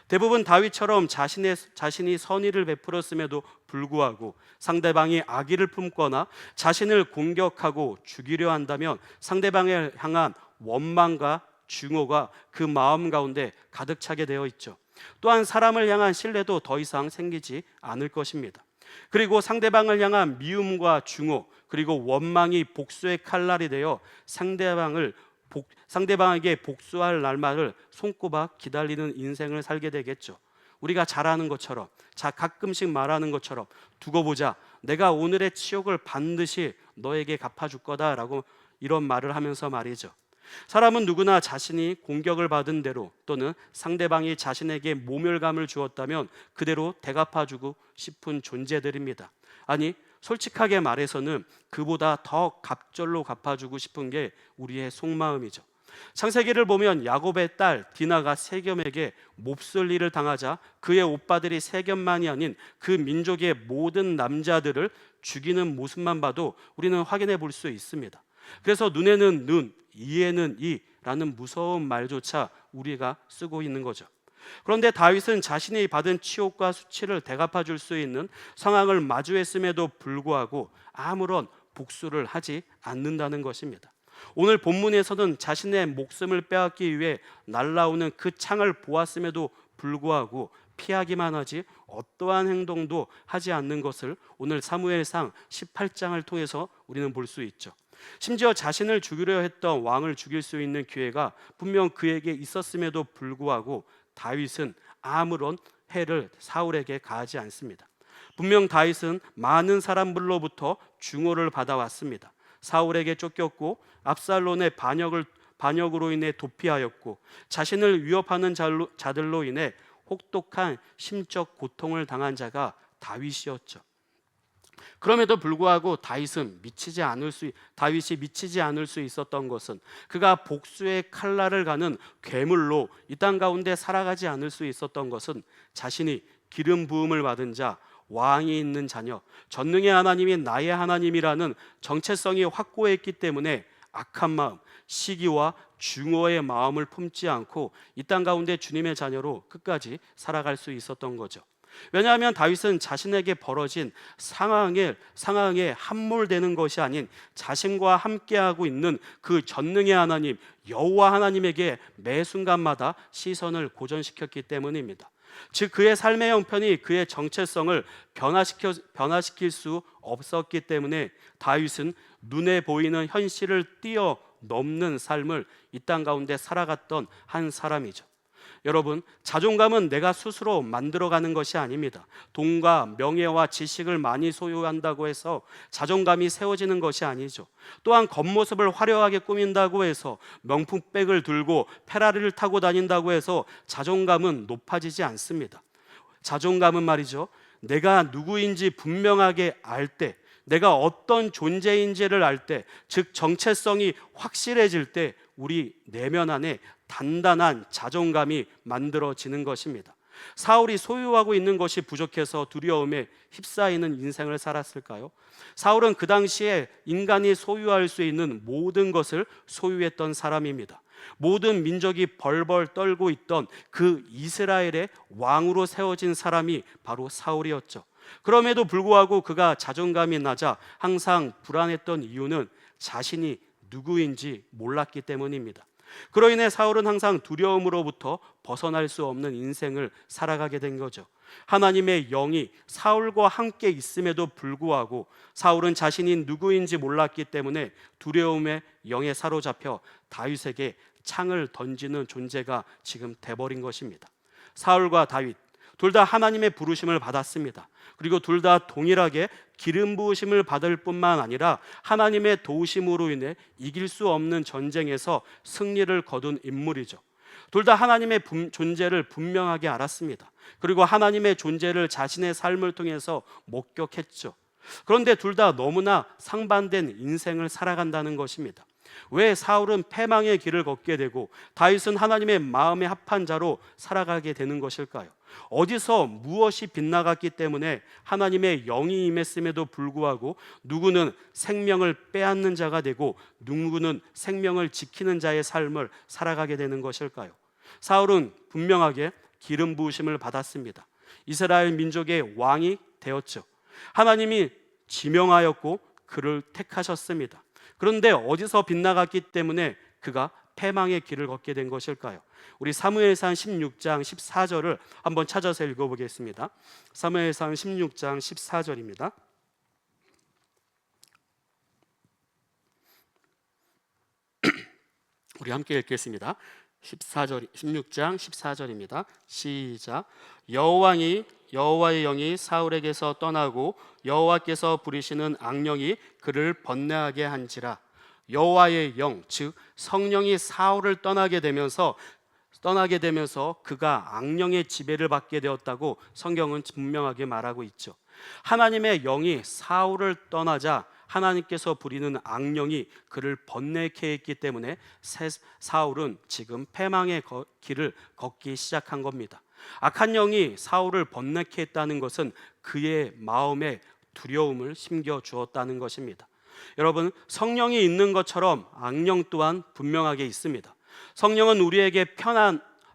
대부분 다윗처럼 자신이 선의를 베풀었음에도 불구하고 상대방이 악의를 품거나 자신을 공격하고 죽이려 한다면 상대방을 향한 원망과 증오가 그 마음 가운데 가득 차게 되어 있죠. 또한 사람을 향한 신뢰도 더 이상 생기지 않을 것입니다. 그리고 상대방을 향한 미움과 증오, 그리고 원망이 복수의 칼날이 되어 상대방에게 복수할 날만을 손꼽아 기다리는 인생을 살게 되겠죠. 우리가 잘 아는 것처럼, 가끔씩 말하는 것처럼, 두고 보자, 내가 오늘의 치욕을 반드시 너에게 갚아줄 거다라고 이런 말을 하면서 말이죠. 사람은 누구나 자신이 공격을 받은 대로 또는 상대방이 자신에게 모멸감을 주었다면 그대로 대갚아주고 싶은 존재들입니다. 아니, 솔직하게 말해서는 그보다 더 갑절로 갚아주고 싶은 게 우리의 속마음이죠. 창세기를 보면 야곱의 딸 디나가 세겜에게 몹쓸 일을 당하자 그의 오빠들이 세겜만이 아닌 그 민족의 모든 남자들을 죽이는 모습만 봐도 우리는 확인해 볼 수 있습니다. 그래서 눈에는 눈, 이에는 이라는 무서운 말조차 우리가 쓰고 있는 거죠. 그런데 다윗은 자신이 받은 치욕과 수치를 대갚아 줄 수 있는 상황을 마주했음에도 불구하고 아무런 복수를 하지 않는다는 것입니다. 오늘 본문에서는 자신의 목숨을 빼앗기 위해 날아오는 그 창을 보았음에도 불구하고 피하기만 하지 어떠한 행동도 하지 않는 것을 오늘 사무엘상 18장을 통해서 우리는 볼 수 있죠. 심지어 자신을 죽이려 했던 왕을 죽일 수 있는 기회가 분명 그에게 있었음에도 불구하고 다윗은 아무런 해를 사울에게 가하지 않습니다. 분명 다윗은 많은 사람들로부터 증오를 받아왔습니다. 사울에게 쫓겼고 압살롬의 반역으로 인해 도피하였고 자신을 위협하는 자들로 인해 혹독한 심적 고통을 당한 자가 다윗이었죠. 그럼에도 불구하고 다윗이 미치지 않을 수 있었던 것은 그가 복수의 칼날을 가는 괴물로 이 땅 가운데 살아가지 않을 수 있었던 것은 자신이 기름 부음을 받은 자, 왕이 있는 자녀, 전능의 하나님이 나의 하나님이라는 정체성이 확고했기 때문에 악한 마음, 시기와 증오의 마음을 품지 않고 이 땅 가운데 주님의 자녀로 끝까지 살아갈 수 있었던 거죠. 왜냐하면 다윗은 자신에게 벌어진 상황에 함몰되는 것이 아닌 자신과 함께하고 있는 그 전능의 하나님 여호와 하나님에게 매 순간마다 시선을 고정시켰기 때문입니다. 즉 그의 삶의 형편이 그의 정체성을 변화시킬 수 없었기 때문에 다윗은 눈에 보이는 현실을 뛰어넘는 삶을 이 땅 가운데 살아갔던 한 사람이죠. 여러분, 자존감은 내가 스스로 만들어가는 것이 아닙니다. 돈과 명예와 지식을 많이 소유한다고 해서 자존감이 세워지는 것이 아니죠. 또한 겉모습을 화려하게 꾸민다고 해서 명품백을 들고 페라리를 타고 다닌다고 해서 자존감은 높아지지 않습니다. 자존감은 말이죠, 내가 누구인지 분명하게 알 때, 내가 어떤 존재인지를 알 때, 즉 정체성이 확실해질 때 우리 내면 안에 단단한 자존감이 만들어지는 것입니다. 사울이 소유하고 있는 것이 부족해서 두려움에 휩싸이는 인생을 살았을까요? 사울은 그 당시에 인간이 소유할 수 있는 모든 것을 소유했던 사람입니다. 모든 민족이 벌벌 떨고 있던 그 이스라엘의 왕으로 세워진 사람이 바로 사울이었죠. 그럼에도 불구하고 그가 자존감이 낮아 항상 불안했던 이유는 자신이 누구인지 몰랐기 때문입니다. 그로 인해 사울은 항상 두려움으로부터 벗어날 수 없는 인생을 살아가게 된 거죠. 하나님의 영이 사울과 함께 있음에도 불구하고 사울은 자신이 누구인지 몰랐기 때문에 두려움의 영에 사로잡혀 다윗에게 창을 던지는 존재가 지금 돼버린 것입니다. 사울과 다윗 둘 다 하나님의 부르심을 받았습니다. 그리고 둘 다 동일하게 기름 부으심을 받을 뿐만 아니라 하나님의 도우심으로 인해 이길 수 없는 전쟁에서 승리를 거둔 인물이죠. 둘 다 하나님의 존재를 분명하게 알았습니다. 그리고 하나님의 존재를 자신의 삶을 통해서 목격했죠. 그런데 둘 다 너무나 상반된 인생을 살아간다는 것입니다. 왜 사울은 패망의 길을 걷게 되고 다윗은 하나님의 마음에 합한 자로 살아가게 되는 것일까요? 어디서 무엇이 빗나갔기 때문에 하나님의 영이 임했음에도 불구하고 누구는 생명을 빼앗는 자가 되고 누구는 생명을 지키는 자의 삶을 살아가게 되는 것일까요? 사울은 분명하게 기름 부으심을 받았습니다. 이스라엘 민족의 왕이 되었죠. 하나님이 지명하였고 그를 택하셨습니다. 그런데 어디서 빗나갔기 때문에 그가 패망의 길을 걷게 된 것일까요? 우리 사무엘상 16장 14절을 한번 찾아서 읽어보겠습니다. 사무엘상 16장 14절입니다. 우리 함께 읽겠습니다. 16장 14절입니다. 시작. 여호와의 영이 사울에게서 떠나고 여호와께서 부리시는 악령이 그를 번뇌하게 한지라. 여호와의 영, 즉 성령이 사울을 떠나게 되면서 그가 악령의 지배를 받게 되었다고 성경은 분명하게 말하고 있죠. 하나님의 영이 사울을 떠나자 하나님께서 부리는 악령이 그를 번뇌케 했기 때문에 사울은 지금 패망의 길을 걷기 시작한 겁니다. 악한 영이 사울을 번뇌케 했다는 것은 그의 마음에 두려움을 심겨 주었다는 것입니다. 여러분, 성령이 있는 것처럼 악령 또한 분명하게 있습니다. 성령은 우리에게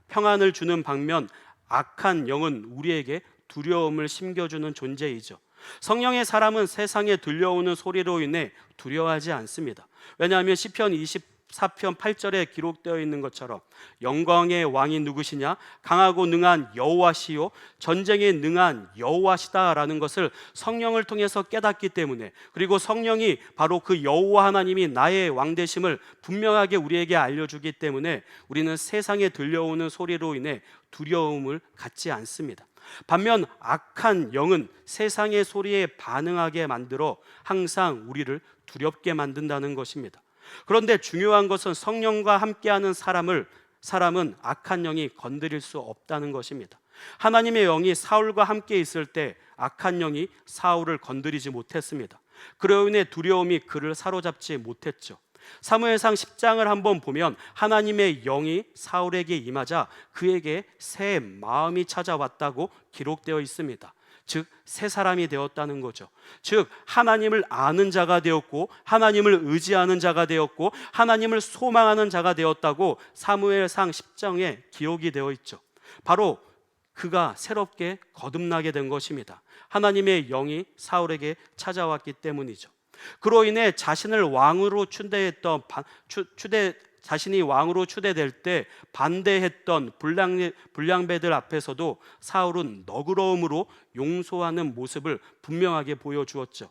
평안을 주는 반면 악한 영은 우리에게 두려움을 심겨주는 존재이죠. 성령의 사람은 세상에 들려오는 소리로 인해 두려워하지 않습니다. 왜냐하면 시편 24편 8절에 기록되어 있는 것처럼 영광의 왕이 누구시냐? 강하고 능한 여호와시요 전쟁에 능한 여호와시다라는 것을 성령을 통해서 깨닫기 때문에, 그리고 성령이 바로 그 여호와 하나님이 나의 왕 되심을 분명하게 우리에게 알려주기 때문에 우리는 세상에 들려오는 소리로 인해 두려움을 갖지 않습니다. 반면 악한 영은 세상의 소리에 반응하게 만들어 항상 우리를 두렵게 만든다는 것입니다. 그런데 중요한 것은 성령과 함께하는 사람은 악한 영이 건드릴 수 없다는 것입니다. 하나님의 영이 사울과 함께 있을 때 악한 영이 사울을 건드리지 못했습니다. 그로 인해 두려움이 그를 사로잡지 못했죠. 사무엘상 10장을 한번 보면 하나님의 영이 사울에게 임하자 그에게 새 마음이 찾아왔다고 기록되어 있습니다. 즉 새 사람이 되었다는 거죠. 즉 하나님을 아는 자가 되었고 하나님을 의지하는 자가 되었고 하나님을 소망하는 자가 되었다고 사무엘상 10장에 기록이 되어 있죠. 바로 그가 새롭게 거듭나게 된 것입니다. 하나님의 영이 사울에게 찾아왔기 때문이죠. 그로 인해 자신이 왕으로 추대될 때 반대했던 불량배들 앞에서도 사울은 너그러움으로 용서하는 모습을 분명하게 보여주었죠.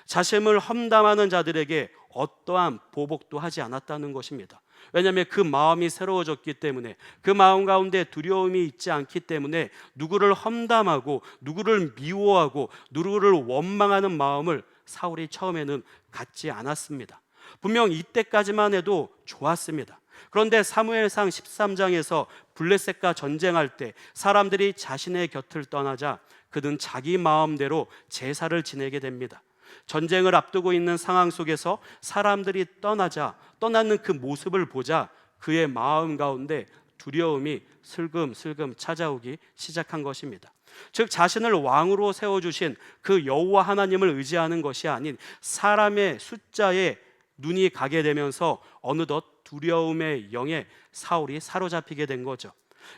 자신을 험담하는 자들에게 어떠한 보복도 하지 않았다는 것입니다. 왜냐하면 그 마음이 새로워졌기 때문에, 그 마음 가운데 두려움이 있지 않기 때문에 누구를 험담하고 누구를 미워하고 누구를 원망하는 마음을 사울이 처음에는 갖지 않았습니다. 분명 이때까지만 해도 좋았습니다. 그런데 사무엘상 13장에서 블레셋과 전쟁할 때 사람들이 자신의 곁을 떠나자 그는 자기 마음대로 제사를 지내게 됩니다. 전쟁을 앞두고 있는 상황 속에서 사람들이 떠나는 그 모습을 보자 그의 마음 가운데 두려움이 슬금슬금 찾아오기 시작한 것입니다. 즉 자신을 왕으로 세워주신 그 여호와 하나님을 의지하는 것이 아닌 사람의 숫자에 눈이 가게 되면서 어느덧 두려움의 영에 사울이 사로잡히게 된 거죠.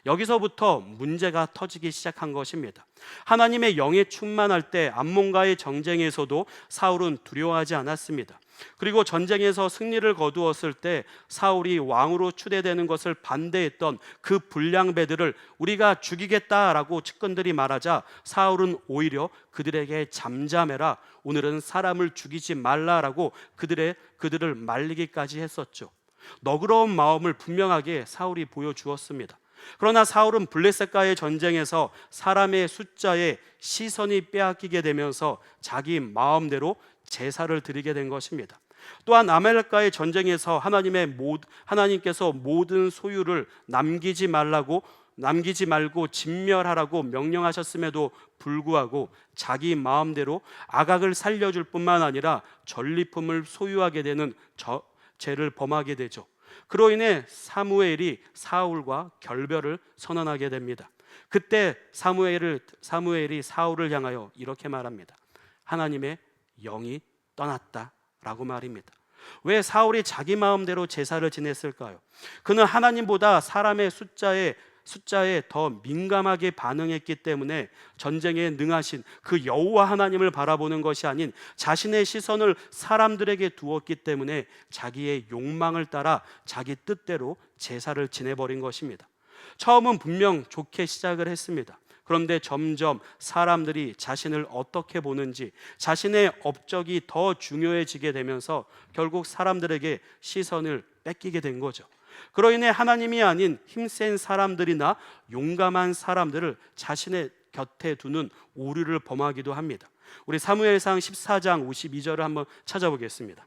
여기서부터 문제가 터지기 시작한 것입니다. 하나님의 영에 충만할 때 암몬과의 전쟁에서도 사울은 두려워하지 않았습니다. 그리고 전쟁에서 승리를 거두었을 때 사울이 왕으로 추대되는 것을 반대했던 그 불량배들을 우리가 죽이겠다라고 측근들이 말하자 사울은 오히려 그들에게 잠잠해라, 오늘은 사람을 죽이지 말라라고 그들을 말리기까지 했었죠. 너그러운 마음을 분명하게 사울이 보여주었습니다. 그러나 사울은 블레셋과의 전쟁에서 사람의 숫자에 시선이 빼앗기게 되면서 자기 마음대로 제사를 드리게 된 것입니다. 또한 아말렉과의 전쟁에서 하나님께서 모든 소유를 남기지 말고 진멸하라고 명령하셨음에도 불구하고 자기 마음대로 아각을 살려줄 뿐만 아니라 전리품을 소유하게 되는 죄를 범하게 되죠. 그로 인해 사무엘이 사울과 결별을 선언하게 됩니다. 그때 사무엘이 사울을 향하여 이렇게 말합니다. 하나님의 영이 떠났다라고 말입니다. 왜 사울이 자기 마음대로 제사를 지냈을까요? 그는 하나님보다 사람의 숫자에 숫자에 더 민감하게 반응했기 때문에 전쟁에 능하신 그 여호와 하나님을 바라보는 것이 아닌 자신의 시선을 사람들에게 두었기 때문에 자기의 욕망을 따라 자기 뜻대로 제사를 지내버린 것입니다. 처음은 분명 좋게 시작을 했습니다. 그런데 점점 사람들이 자신을 어떻게 보는지, 자신의 업적이 더 중요해지게 되면서 결국 사람들에게 시선을 뺏기게 된 거죠. 그로 인해 하나님이 아닌 힘센 사람들이나 용감한 사람들을 자신의 곁에 두는 오류를 범하기도 합니다. 우리 사무엘상 14장 52절을 한번 찾아보겠습니다.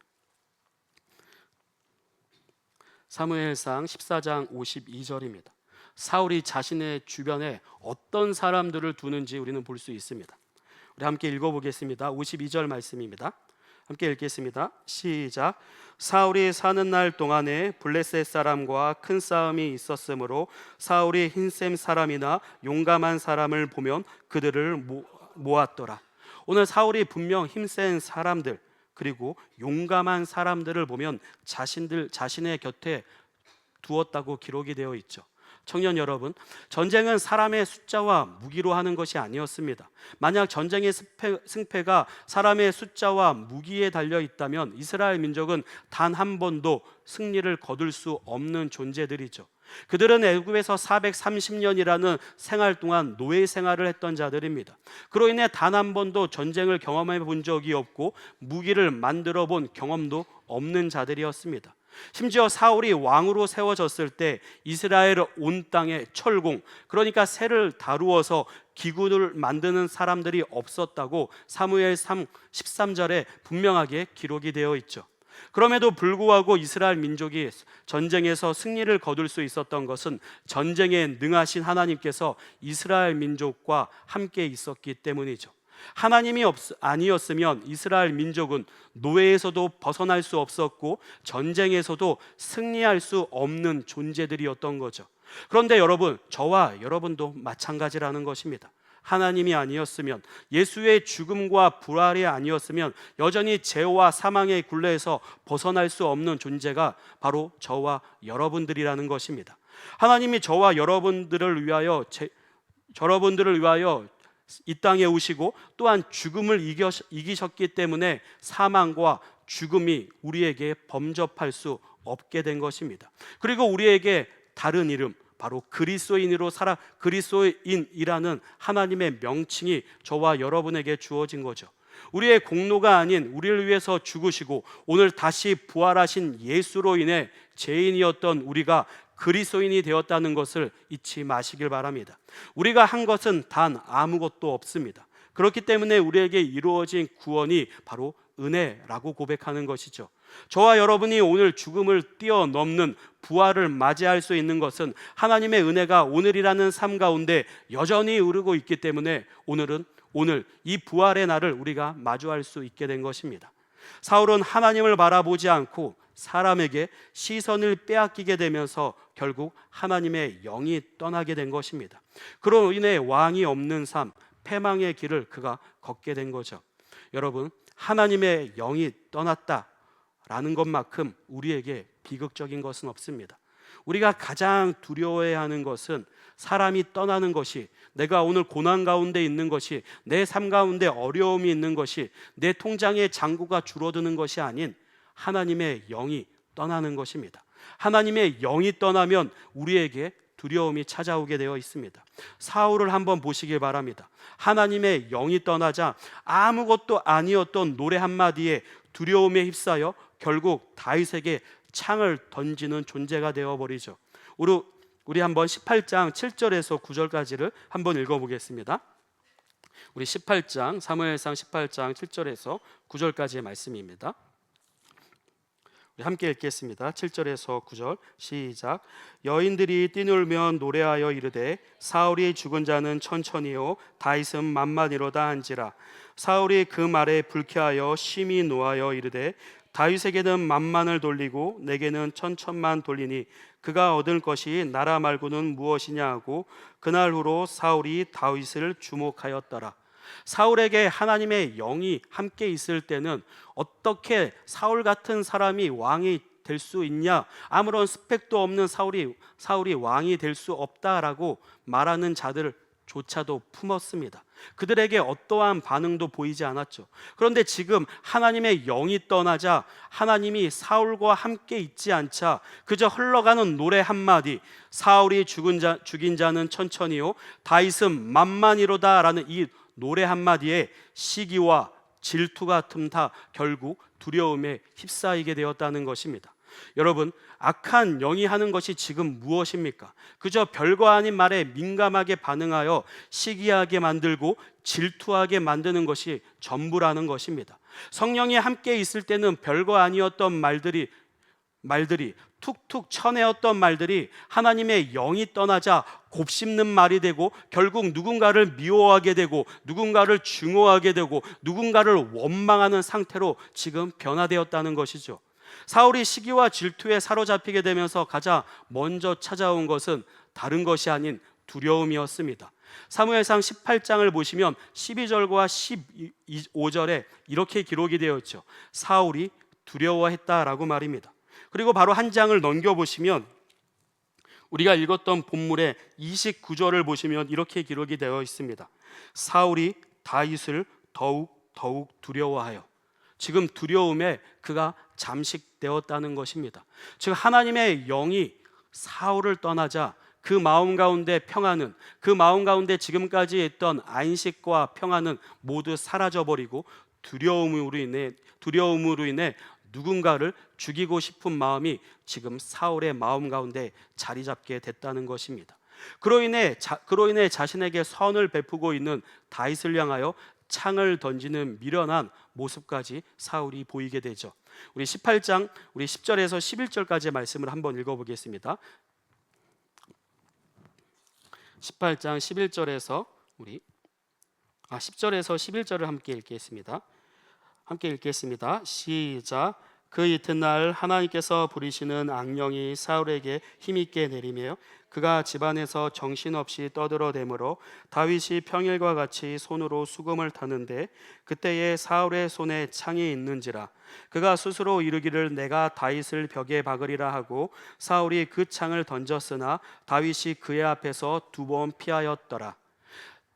사무엘상 14장 52절입니다. 사울이 자신의 주변에 어떤 사람들을 두는지 우리는 볼 수 있습니다. 우리 함께 읽어보겠습니다. 52절 말씀입니다. 함께 읽겠습니다. 시작. 사울이 사는 날 동안에 블레셋 사람과 큰 싸움이 있었으므로 사울이 흰셈 사람이나 용감한 사람을 보면 그들을 모았더라. 오늘 사울이 분명 힘센 사람들 그리고 용감한 사람들을 보면 자신의 곁에 두었다고 기록이 되어 있죠. 청년 여러분, 전쟁은 사람의 숫자와 무기로 하는 것이 아니었습니다. 만약 전쟁의 승패가 사람의 숫자와 무기에 달려 있다면 이스라엘 민족은 단 한 번도 승리를 거둘 수 없는 존재들이죠. 그들은 애굽에서 430년이라는 생활 동안 노예 생활을 했던 자들입니다. 그로 인해 단 한 번도 전쟁을 경험해 본 적이 없고 무기를 만들어 본 경험도 없는 자들이었습니다. 심지어 사울이 왕으로 세워졌을 때 이스라엘 온 땅에 철공, 그러니까 새를 다루어서 기구를 만드는 사람들이 없었다고 사무엘 13절에 분명하게 기록이 되어 있죠. 그럼에도 불구하고 이스라엘 민족이 전쟁에서 승리를 거둘 수 있었던 것은 전쟁에 능하신 하나님께서 이스라엘 민족과 함께 있었기 때문이죠. 하나님이 아니었으면 이스라엘 민족은 노예에서도 벗어날 수 없었고 전쟁에서도 승리할 수 없는 존재들이었던 거죠. 그런데 여러분, 저와 여러분도 마찬가지라는 것입니다. 하나님이 아니었으면, 예수의 죽음과 부활이 아니었으면 여전히 죄와 사망의 굴레에서 벗어날 수 없는 존재가 바로 저와 여러분들이라는 것입니다. 하나님이 저와 여러분들을 위하여 이 땅에 오시고 또한 죽음을 이기셨기 때문에 사망과 죽음이 우리에게 범접할 수 없게 된 것입니다. 그리고 우리에게 다른 이름, 바로 그리스도인이라는 하나님의 명칭이 저와 여러분에게 주어진 거죠. 우리의 공로가 아닌 우리를 위해서 죽으시고 오늘 다시 부활하신 예수로 인해 죄인이었던 우리가 그리스도인이 되었다는 것을 잊지 마시길 바랍니다. 우리가 한 것은 단 아무것도 없습니다. 그렇기 때문에 우리에게 이루어진 구원이 바로 은혜라고 고백하는 것이죠. 저와 여러분이 오늘 죽음을 뛰어넘는 부활을 맞이할 수 있는 것은 하나님의 은혜가 오늘이라는 삶 가운데 여전히 흐르고 있기 때문에 오늘 이 부활의 날을 우리가 마주할 수 있게 된 것입니다. 사울은 하나님을 바라보지 않고 사람에게 시선을 빼앗기게 되면서 결국 하나님의 영이 떠나게 된 것입니다. 그로 인해 왕이 없는 삶, 패망의 길을 그가 걷게 된 거죠. 여러분, 하나님의 영이 떠났다라는 것만큼 우리에게 비극적인 것은 없습니다. 우리가 가장 두려워해야 하는 것은 사람이 떠나는 것이, 내가 오늘 고난 가운데 있는 것이, 내 삶 가운데 어려움이 있는 것이, 내 통장의 잔고가 줄어드는 것이 아닌 하나님의 영이 떠나는 것입니다. 하나님의 영이 떠나면 우리에게 두려움이 찾아오게 되어 있습니다. 사울을 한번 보시길 바랍니다. 하나님의 영이 떠나자 아무것도 아니었던 노래 한마디에 두려움에 휩싸여 결국 다윗에게 창을 던지는 존재가 되어버리죠. 우리 한번 18장 7절에서 9절까지를 한번 읽어보겠습니다. 우리 18장, 사무엘상 18장 7절에서 9절까지의 말씀입니다. 우리 함께 읽겠습니다. 7절에서 9절 시작. 여인들이 뛰놀며 노래하여 이르되 사울이 죽은 자는 천천히요 다윗은 만만이로다 한지라. 사울이 그 말에 불쾌하여 심히 노하여 이르되 다윗에게는 만만을 돌리고 내게는 천천만 돌리니 그가 얻을 것이 나라 말고는 무엇이냐 하고 그날 후로 사울이 다윗을 주목하였더라. 사울에게 하나님의 영이 함께 있을 때는 어떻게 사울 같은 사람이 왕이 될 수 있냐? 아무런 스펙도 없는 사울이 왕이 될 수 없다라고 말하는 자들조차도 품었습니다. 그들에게 어떠한 반응도 보이지 않았죠. 그런데 지금 하나님의 영이 떠나자 하나님이 사울과 함께 있지 않자 그저 흘러가는 노래 한마디, 사울이 죽인 자는 천천히요 다윗은 만만이로다 라는 이 노래 한마디에 시기와 질투가 틈타 결국 두려움에 휩싸이게 되었다는 것입니다. 여러분, 악한 영이 하는 것이 지금 무엇입니까? 그저 별거 아닌 말에 민감하게 반응하여 시기하게 만들고 질투하게 만드는 것이 전부라는 것입니다. 성령이 함께 있을 때는 별거 아니었던 말들이 툭툭 쳐내었던 말들이 하나님의 영이 떠나자 곱씹는 말이 되고 결국 누군가를 미워하게 되고 누군가를 증오하게 되고 누군가를 원망하는 상태로 지금 변화되었다는 것이죠. 사울이 시기와 질투에 사로잡히게 되면서 가장 먼저 찾아온 것은 다른 것이 아닌 두려움이었습니다. 사무엘상 18장을 보시면 12절과 15절에 이렇게 기록이 되어 있죠. 사울이 두려워했다라고 말입니다. 그리고 바로 한 장을 넘겨보시면 우리가 읽었던 본문의 29절을 보시면 이렇게 기록이 되어 있습니다. 사울이 다윗을 더욱 두려워하여. 지금 두려움에 그가 잠식되었다는 것입니다. 즉 하나님의 영이 사울을 떠나자 그 마음 가운데 평안은, 그 마음 가운데 지금까지 있던 안식과 평안은 모두 사라져버리고 두려움으로 인해 누군가를 죽이고 싶은 마음이 지금 사울의 마음 가운데 자리 잡게 됐다는 것입니다. 그로 인해 자신에게 선을 베푸고 있는 다윗을 향하여 창을 던지는 미련한 모습까지 사울이 보이게 되죠. 우리 18장 우리 10절에서 11절까지의 말씀을 한번 읽어보겠습니다. 18장 11절에서 10절에서 11절을 함께 읽겠습니다. 시작. 그 이튿날 하나님께서 부리시는 악령이 사울에게 힘있게 내리며 그가 집안에서 정신없이 떠들어대므로 다윗이 평일과 같이 손으로 수금을 타는데 그때에 사울의 손에 창이 있는지라. 그가 스스로 이르기를 내가 다윗을 벽에 박으리라 하고 사울이 그 창을 던졌으나 다윗이 그의 앞에서 2번 피하였더라.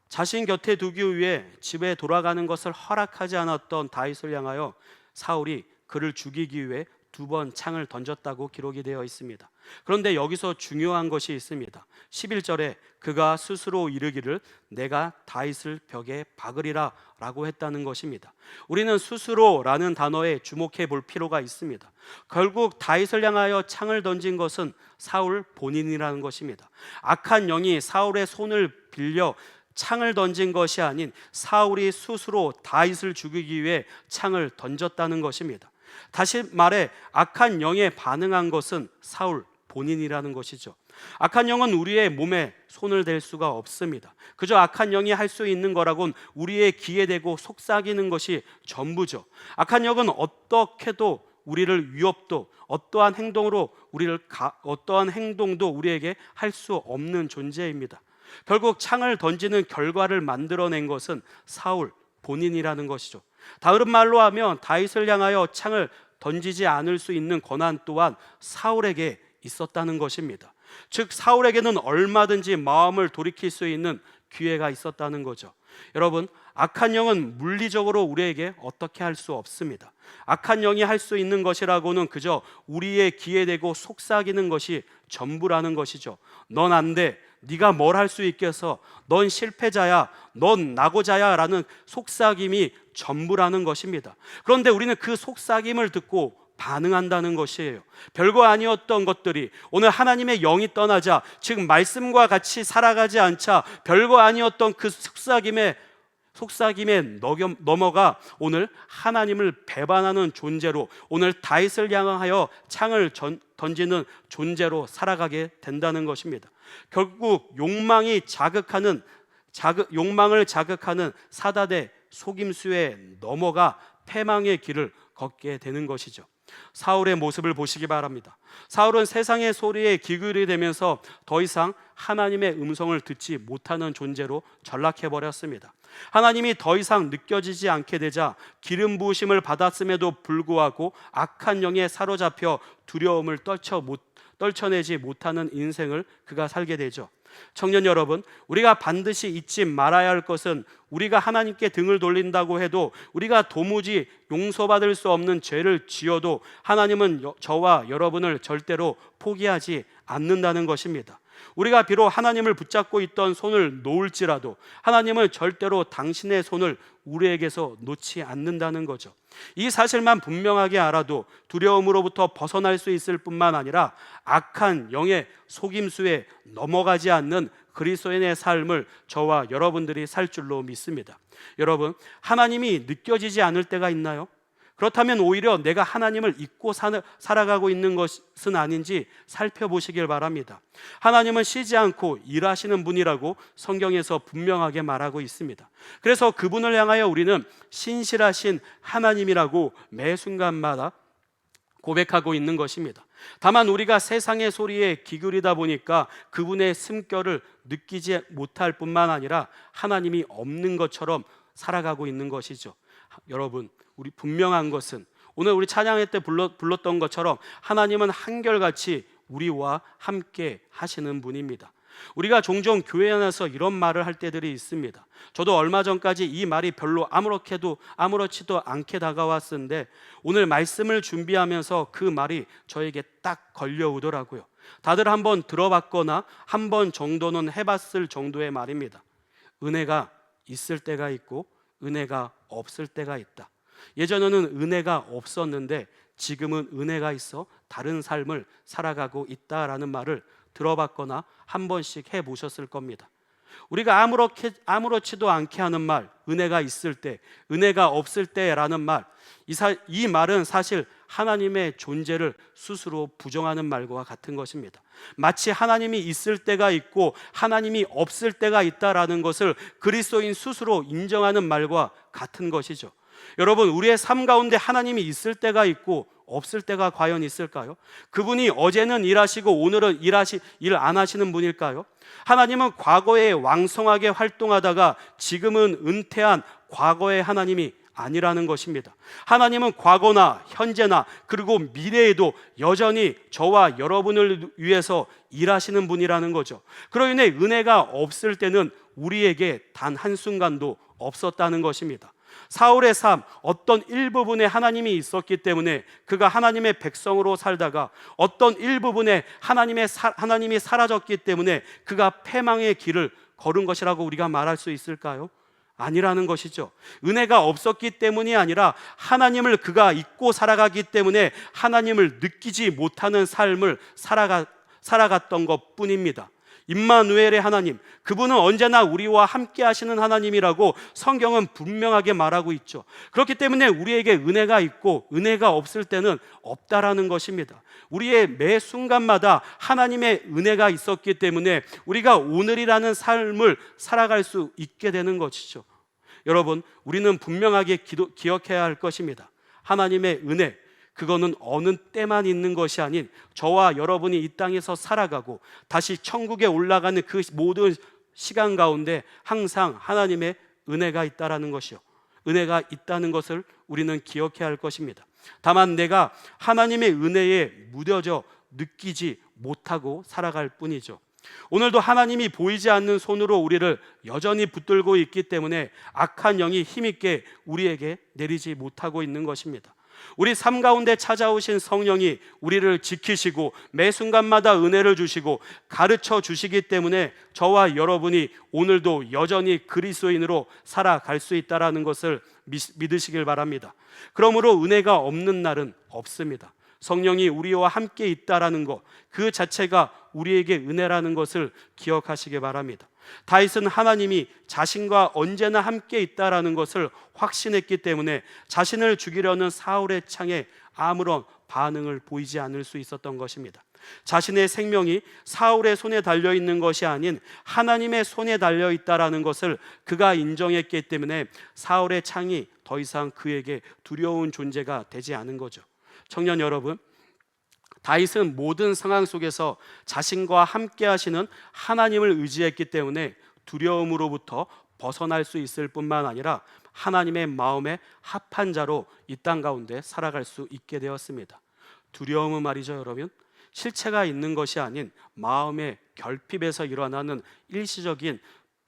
자신 곁에 두기 위해 집에 돌아가는 것을 허락하지 않았던 다윗을 향하여 사울이 그를 죽이기 위해 2번 창을 던졌다고 기록이 되어 있습니다. 그런데 여기서 중요한 것이 있습니다. 11절에 그가 스스로 이르기를 내가 다윗을 벽에 박으리라 라고 했다는 것입니다. 우리는 스스로라는 단어에 주목해 볼 필요가 있습니다. 결국 다윗을 향하여 창을 던진 것은 사울 본인이라는 것입니다. 악한 영이 사울의 손을 빌려 창을 던진 것이 아닌 사울이 스스로 다윗을 죽이기 위해 창을 던졌다는 것입니다. 다시 말해 악한 영에 반응한 것은 사울 본인이라는 것이죠. 악한 영은 우리의 몸에 손을 댈 수가 없습니다. 그저 악한 영이 할 수 있는 거라곤 우리의 귀에 대고 속삭이는 것이 전부죠. 악한 영은 어떻게도 우리를 위협도 어떠한 행동도 우리에게 할 수 없는 존재입니다. 결국 창을 던지는 결과를 만들어낸 것은 사울 본인이라는 것이죠. 다른 말로 하면 다윗을 향하여 창을 던지지 않을 수 있는 권한 또한 사울에게 있었다는 것입니다. 즉 사울에게는 얼마든지 마음을 돌이킬 수 있는 기회가 있었다는 거죠. 여러분, 악한 영은 물리적으로 우리에게 어떻게 할 수 없습니다. 악한 영이 할 수 있는 것이라고는 그저 우리의 귀에 대고 속삭이는 것이 전부라는 것이죠. 넌 안 돼. 네가 뭘 할 수 있겠어? 넌 실패자야. 넌 낙오자야 라는 속삭임이 전부라는 것입니다. 그런데 우리는 그 속삭임을 듣고 반응한다는 것이에요. 별거 아니었던 것들이 오늘 하나님의 영이 떠나자, 즉 말씀과 같이 살아가지 않자 별거 아니었던 그 속삭임에 넘어가 오늘 하나님을 배반하는 존재로, 오늘 다윗을 향하여 창을 던지는 존재로 살아가게 된다는 것입니다. 결국 욕망을 자극하는 사단의 속임수에 넘어가 패망의 길을 걷게 되는 것이죠. 사울의 모습을 보시기 바랍니다. 사울은 세상의 소리에 기울이 되면서 더 이상 하나님의 음성을 듣지 못하는 존재로 전락해 버렸습니다. 하나님이 더 이상 느껴지지 않게 되자 기름 부으심을 받았음에도 불구하고 악한 영에 사로잡혀 두려움을 떨쳐내지 못하는 인생을 그가 살게 되죠. 청년 여러분, 우리가 반드시 잊지 말아야 할 것은 우리가 하나님께 등을 돌린다고 해도, 우리가 도무지 용서받을 수 없는 죄를 지어도 하나님은 저와 여러분을 절대로 포기하지 않는다는 것입니다. 우리가 비록 하나님을 붙잡고 있던 손을 놓을지라도 하나님은 절대로 당신의 손을 우리에게서 놓지 않는다는 거죠. 이 사실만 분명하게 알아도 두려움으로부터 벗어날 수 있을 뿐만 아니라 악한 영의 속임수에 넘어가지 않는 그리스도인의 삶을 저와 여러분들이 살 줄로 믿습니다. 여러분, 하나님이 느껴지지 않을 때가 있나요? 그렇다면 오히려 내가 하나님을 잊고 살아가고 있는 것은 아닌지 살펴보시길 바랍니다. 하나님은 쉬지 않고 일하시는 분이라고 성경에서 분명하게 말하고 있습니다. 그래서 그분을 향하여 우리는 신실하신 하나님이라고 매 순간마다 고백하고 있는 것입니다. 다만 우리가 세상의 소리에 기울이다 보니까 그분의 숨결을 느끼지 못할 뿐만 아니라 하나님이 없는 것처럼 살아가고 있는 것이죠. 여러분, 우리 분명한 것은 오늘 우리 찬양회 때 불렀던 것처럼 하나님은 한결같이 우리와 함께 하시는 분입니다. 우리가 종종 교회 안에서 이런 말을 할 때들이 있습니다. 저도 얼마 전까지 이 말이 별로 아무렇지도 않게 다가왔는데 오늘 말씀을 준비하면서 그 말이 저에게 딱 걸려오더라고요. 다들 한번 들어봤거나 한 번 정도는 해봤을 정도의 말입니다. 은혜가 있을 때가 있고 은혜가 없을 때가 있다. 예전에는 은혜가 없었는데 지금은 은혜가 있어 다른 삶을 살아가고 있다라는 말을 들어봤거나 한 번씩 해보셨을 겁니다. 우리가 아무렇지도 않게 하는 말, 은혜가 있을 때, 은혜가 없을 때라는 말, 이 말은 사실 하나님의 존재를 스스로 부정하는 말과 같은 것입니다. 마치 하나님이 있을 때가 있고 하나님이 없을 때가 있다라는 것을 그리스도인 스스로 인정하는 말과 같은 것이죠. 여러분, 우리의 삶 가운데 하나님이 있을 때가 있고 없을 때가 과연 있을까요? 그분이 어제는 일하시고 오늘은 일 안 하시는 분일까요? 하나님은 과거에 왕성하게 활동하다가 지금은 은퇴한 과거의 하나님이 아니라는 것입니다. 하나님은 과거나 현재나 그리고 미래에도 여전히 저와 여러분을 위해서 일하시는 분이라는 거죠. 그로 인해 은혜가 없을 때는 우리에게 단 한순간도 없었다는 것입니다. 사울의 삶, 어떤 일부분에 하나님이 있었기 때문에 그가 하나님의 백성으로 살다가 어떤 일부분에 하나님이 사라졌기 때문에 그가 패망의 길을 걸은 것이라고 우리가 말할 수 있을까요? 아니라는 것이죠. 은혜가 없었기 때문이 아니라 하나님을 그가 잊고 살아가기 때문에 하나님을 느끼지 못하는 삶을 살아갔던 것 뿐입니다. 임마누엘의 하나님, 그분은 언제나 우리와 함께 하시는 하나님이라고 성경은 분명하게 말하고 있죠. 그렇기 때문에 우리에게 은혜가 있고 은혜가 없을 때는 없다라는 것입니다. 우리의 매 순간마다 하나님의 은혜가 있었기 때문에 우리가 오늘이라는 삶을 살아갈 수 있게 되는 것이죠. 여러분, 우리는 분명하게 기억해야 할 것입니다. 하나님의 은혜, 그거는 어느 때만 있는 것이 아닌 저와 여러분이 이 땅에서 살아가고 다시 천국에 올라가는 그 모든 시간 가운데 항상 하나님의 은혜가 있다라는 것이요, 은혜가 있다는 것을 우리는 기억해야 할 것입니다. 다만 내가 하나님의 은혜에 무뎌져 느끼지 못하고 살아갈 뿐이죠. 오늘도 하나님이 보이지 않는 손으로 우리를 여전히 붙들고 있기 때문에 악한 영이 힘있게 우리에게 내리지 못하고 있는 것입니다. 우리 삶 가운데 찾아오신 성령이 우리를 지키시고 매 순간마다 은혜를 주시고 가르쳐 주시기 때문에 저와 여러분이 오늘도 여전히 그리스도인으로 살아갈 수 있다는 것을 믿으시길 바랍니다. 그러므로 은혜가 없는 날은 없습니다. 성령이 우리와 함께 있다라는 것, 그 자체가 우리에게 은혜라는 것을 기억하시기 바랍니다. 다윗은 하나님이 자신과 언제나 함께 있다라는 것을 확신했기 때문에 자신을 죽이려는 사울의 창에 아무런 반응을 보이지 않을 수 있었던 것입니다. 자신의 생명이 사울의 손에 달려 있는 것이 아닌 하나님의 손에 달려 있다라는 것을 그가 인정했기 때문에 사울의 창이 더 이상 그에게 두려운 존재가 되지 않은 거죠. 청년 여러분, 다윗은 모든 상황 속에서 자신과 함께 하시는 하나님을 의지했기 때문에 두려움으로부터 벗어날 수 있을 뿐만 아니라 하나님의 마음에 합한 자로 이 땅 가운데 살아갈 수 있게 되었습니다. 두려움은 말이죠, 여러분, 실체가 있는 것이 아닌 마음의 결핍에서 일어나는 일시적인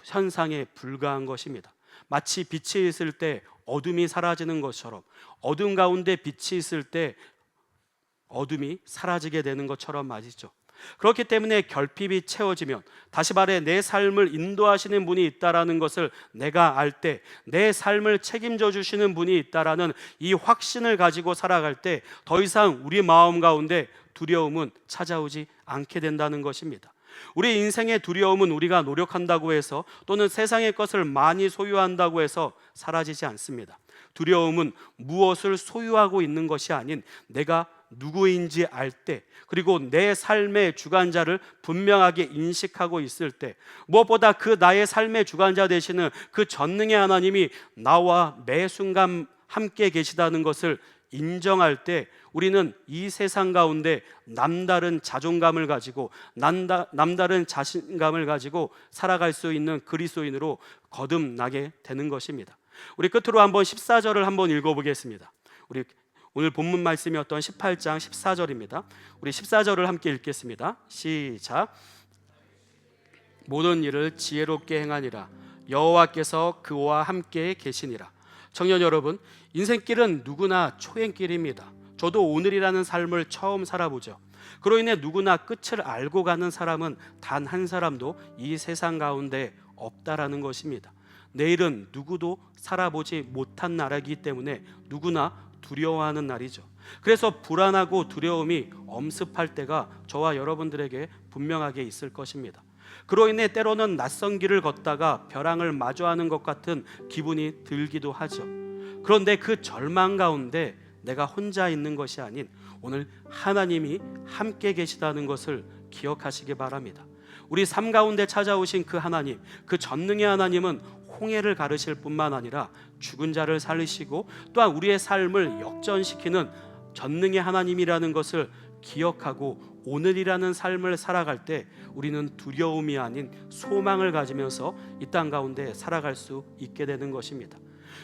현상에 불과한 것입니다. 마치 빛이 있을 때 어둠이 사라지는 것처럼, 어둠 가운데 빛이 있을 때 어둠이 사라지게 되는 것처럼 말이죠. 그렇기 때문에 결핍이 채워지면, 다시 말해 내 삶을 인도하시는 분이 있다라는 것을 내가 알 때, 내 삶을 책임져 주시는 분이 있다라는 이 확신을 가지고 살아갈 때 더 이상 우리 마음 가운데 두려움은 찾아오지 않게 된다는 것입니다. 우리 인생의 두려움은 우리가 노력한다고 해서, 또는 세상의 것을 많이 소유한다고 해서 사라지지 않습니다. 두려움은 무엇을 소유하고 있는 것이 아닌 내가 누구인지 알 때, 그리고 내 삶의 주관자를 분명하게 인식하고 있을 때, 무엇보다 그 나의 삶의 주관자 되시는 그 전능의 하나님이 나와 매 순간 함께 계시다는 것을 인정할 때, 우리는 이 세상 가운데 남다른 자존감을 가지고 남다른 자신감을 가지고 살아갈 수 있는 그리스도인으로 거듭나게 되는 것입니다. 우리 끝으로 한번 14절을 한번 읽어보겠습니다. 우리 오늘 본문 말씀이었던 18장 14절입니다. 우리 14절을 함께 읽겠습니다. 시작. 모든 일을 지혜롭게 행하니라. 여호와께서 그와 함께 계시니라. 청년 여러분, 인생길은 누구나 초행길입니다. 저도 오늘이라는 삶을 처음 살아보죠. 그로 인해 누구나 끝을 알고 가는 사람은 단 한 사람도 이 세상 가운데 없다라는 것입니다. 내일은 누구도 살아보지 못한 날이기 때문에 누구나 두려워하는 날이죠. 그래서 불안하고 두려움이 엄습할 때가 저와 여러분들에게 분명하게 있을 것입니다. 그로 인해 때로는 낯선 길을 걷다가 벼랑을 마주하는 것 같은 기분이 들기도 하죠. 그런데 그 절망 가운데 내가 혼자 있는 것이 아닌 오늘 하나님이 함께 계시다는 것을 기억하시기 바랍니다. 우리 삶 가운데 찾아오신 그 하나님, 그 전능의 하나님은 홍해를 가르실 뿐만 아니라 죽은 자를 살리시고 또한 우리의 삶을 역전시키는 전능의 하나님이라는 것을 기억하고 오늘이라는 삶을 살아갈 때 우리는 두려움이 아닌 소망을 가지면서 이 땅 가운데 살아갈 수 있게 되는 것입니다.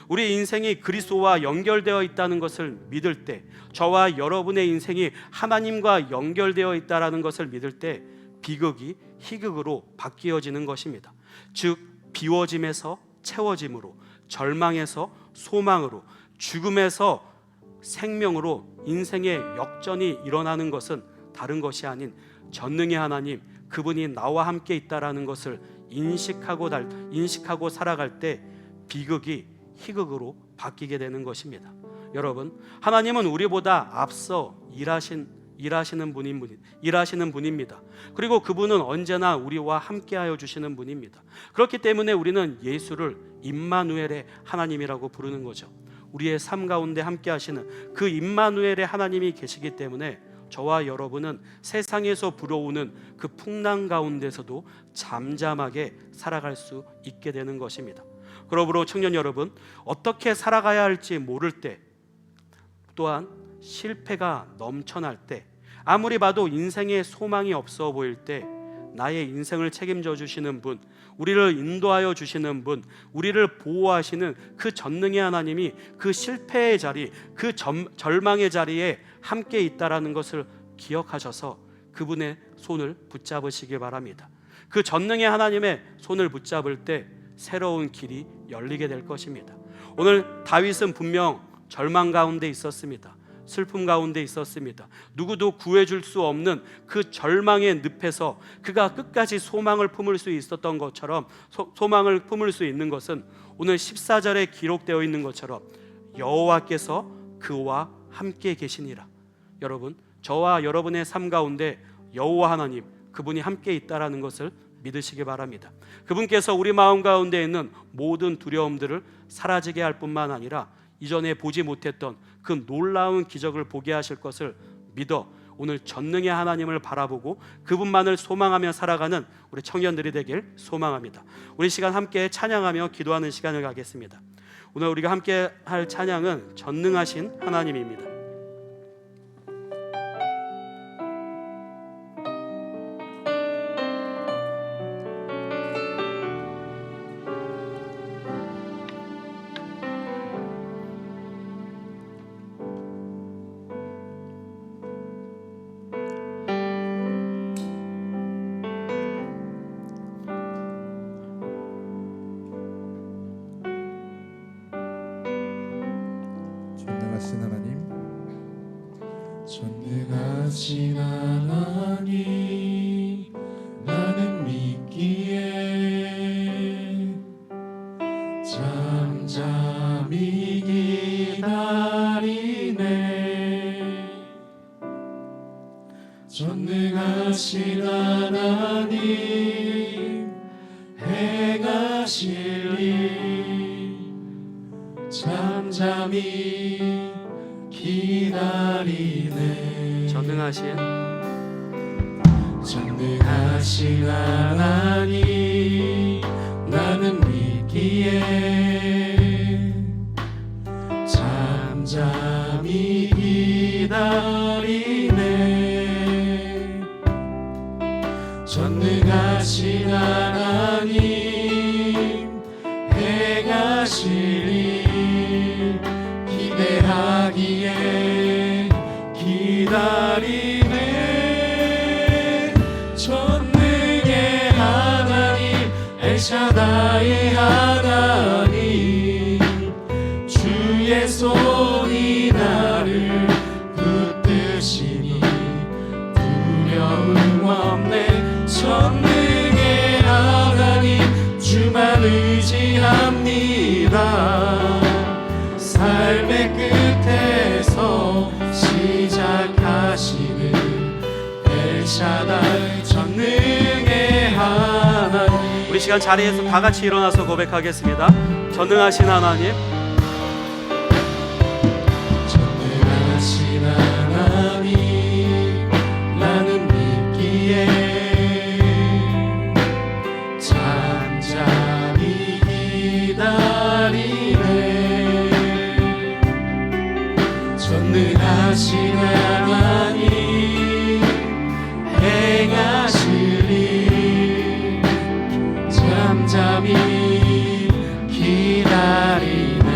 우리 인생이 그리스도와 연결되어 있다는 것을 믿을 때, 저와 여러분의 인생이 하나님과 연결되어 있다는 것을 믿을 때 비극이 희극으로 바뀌어지는 것입니다. 즉 비워짐에서 채워짐으로, 절망에서 소망으로, 죽음에서 생명으로 인생의 역전이 일어나는 것은 다른 것이 아닌 전능의 하나님, 그분이 나와 함께 있다라는 것을 인식하고 살아갈 때 비극이 희극으로 바뀌게 되는 것입니다. 여러분, 하나님은 우리보다 앞서 일하시는 분입니다. 그리고 그분은 언제나 우리와 함께하여 주시는 분입니다. 그렇기 때문에 우리는 예수를 임마누엘의 하나님이라고 부르는 거죠. 우리의 삶 가운데 함께하시는 그 임마누엘의 하나님이 계시기 때문에 저와 여러분은 세상에서 불어오는 그 풍랑 가운데서도 잠잠하게 살아갈 수 있게 되는 것입니다. 그러므로 청년 여러분, 어떻게 살아가야 할지 모를 때, 또한 실패가 넘쳐날 때, 아무리 봐도 인생에 소망이 없어 보일 때 나의 인생을 책임져 주시는 분, 우리를 인도하여 주시는 분, 우리를 보호하시는 그 전능의 하나님이 그 실패의 자리, 그 절망의 자리에 함께 있다라는 것을 기억하셔서 그분의 손을 붙잡으시기 바랍니다. 그 전능의 하나님의 손을 붙잡을 때 새로운 길이 열리게 될 것입니다. 오늘 다윗은 분명 절망 가운데 있었습니다. 슬픔 가운데 있었습니다. 누구도 구해줄 수 없는 그 절망의 늪에서 그가 끝까지 소망을 품을 수 있었던 것처럼, 소망을 품을 수 있는 것은 오늘 14절에 기록되어 있는 것처럼 여호와께서 그와 함께 계시니라. 여러분, 저와 여러분의 삶 가운데 여호와 하나님, 그분이 함께 있다라는 것을 믿으시기 바랍니다. 그분께서 우리 마음 가운데 있는 모든 두려움들을 사라지게 할 뿐만 아니라 이전에 보지 못했던 그 놀라운 기적을 보게 하실 것을 믿어 오늘 전능의 하나님을 바라보고 그분만을 소망하며 살아가는 우리 청년들이 되길 소망합니다. 우리 시간 함께 찬양하며 기도하는 시간을 가겠습니다. 오늘 우리가 함께 할 찬양은 전능하신 하나님입니다. 전능하신 하나님 나는 믿기에 잠잠히 기다리네. 전능하신 하나님 행하실 일 잠잠히 기다리네. 전능하신 하나님 나는 믿기에 잠잠히 기다리네. 전능하신 하나님 행하실 일 기대하기에 기다리네. 전능의 하나님 엘샤다이 하나님 주의 손이 나를 붙드시니 두려움 없네. 전능의 하나님 주만 의지합니다. 삶의 끝에서 시작하시는 엘샤다이 전능의 하나님. 우리 시간 자리에서 다 같이 일어나서 고백하겠습니다. 전능하신 하나님, 전능하신 하나님 나는 믿기에 잠잠히 기다리네. 전능하신 하나님 행하실 일 잠잠히 기다리네.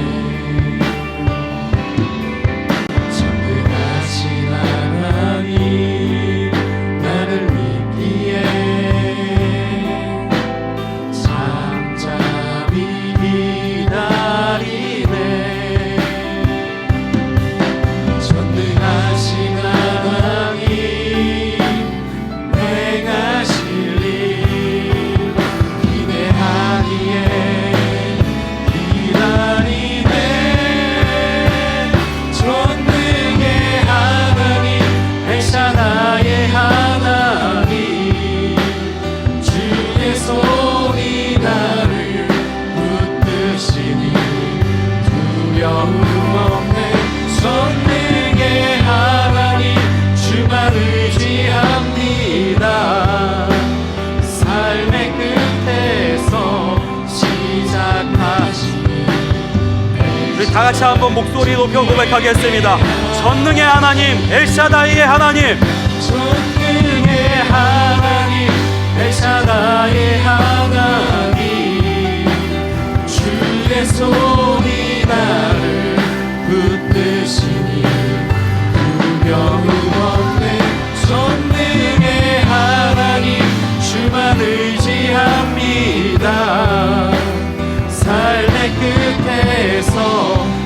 전능하신 하나님 나를 믿기에 잠잠히 기다리네. 전능하신 하나님 행하실 일 기대하기에 기다리네. 전능의 하나님 엘샤다의 하나님 주의 손이 나를 붙드시니 두려움 없네. 전능의 하나님 주만 의지합니다. 삶의 끝에서 시작하시는 우리 다 같이 한번 목소리 높여 고백하겠습니다. 전능의 하나님 엘샤다이의 하나님, 전능의 하나님 엘샤다의 하나님 주의 손이 나를 붙드시니 두려움 없네. 전능의 하나님 주만 의지합니다. 삶의 끝에서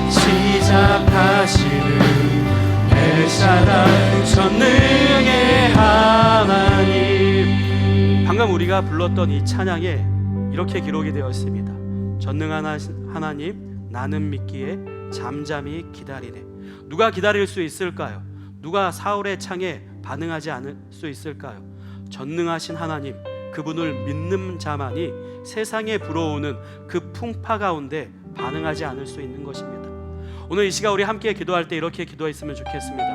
시작하시는 엘샤다이 전능의 하나님. 방금 우리가 불렀던 이 찬양에 이렇게 기록이 되어 있습니다. 전능한 하나님 나는 믿기에 잠잠히 기다리네. 누가 기다릴 수 있을까요? 누가 사울의 창에 반응하지 않을 수 있을까요? 전능하신 하나님, 그분을 믿는 자만이 세상에 불어오는 그 풍파 가운데 반응하지 않을 수 있는 것입니다. 오늘 이 시간 우리 함께 기도할 때 이렇게 기도했으면 좋겠습니다.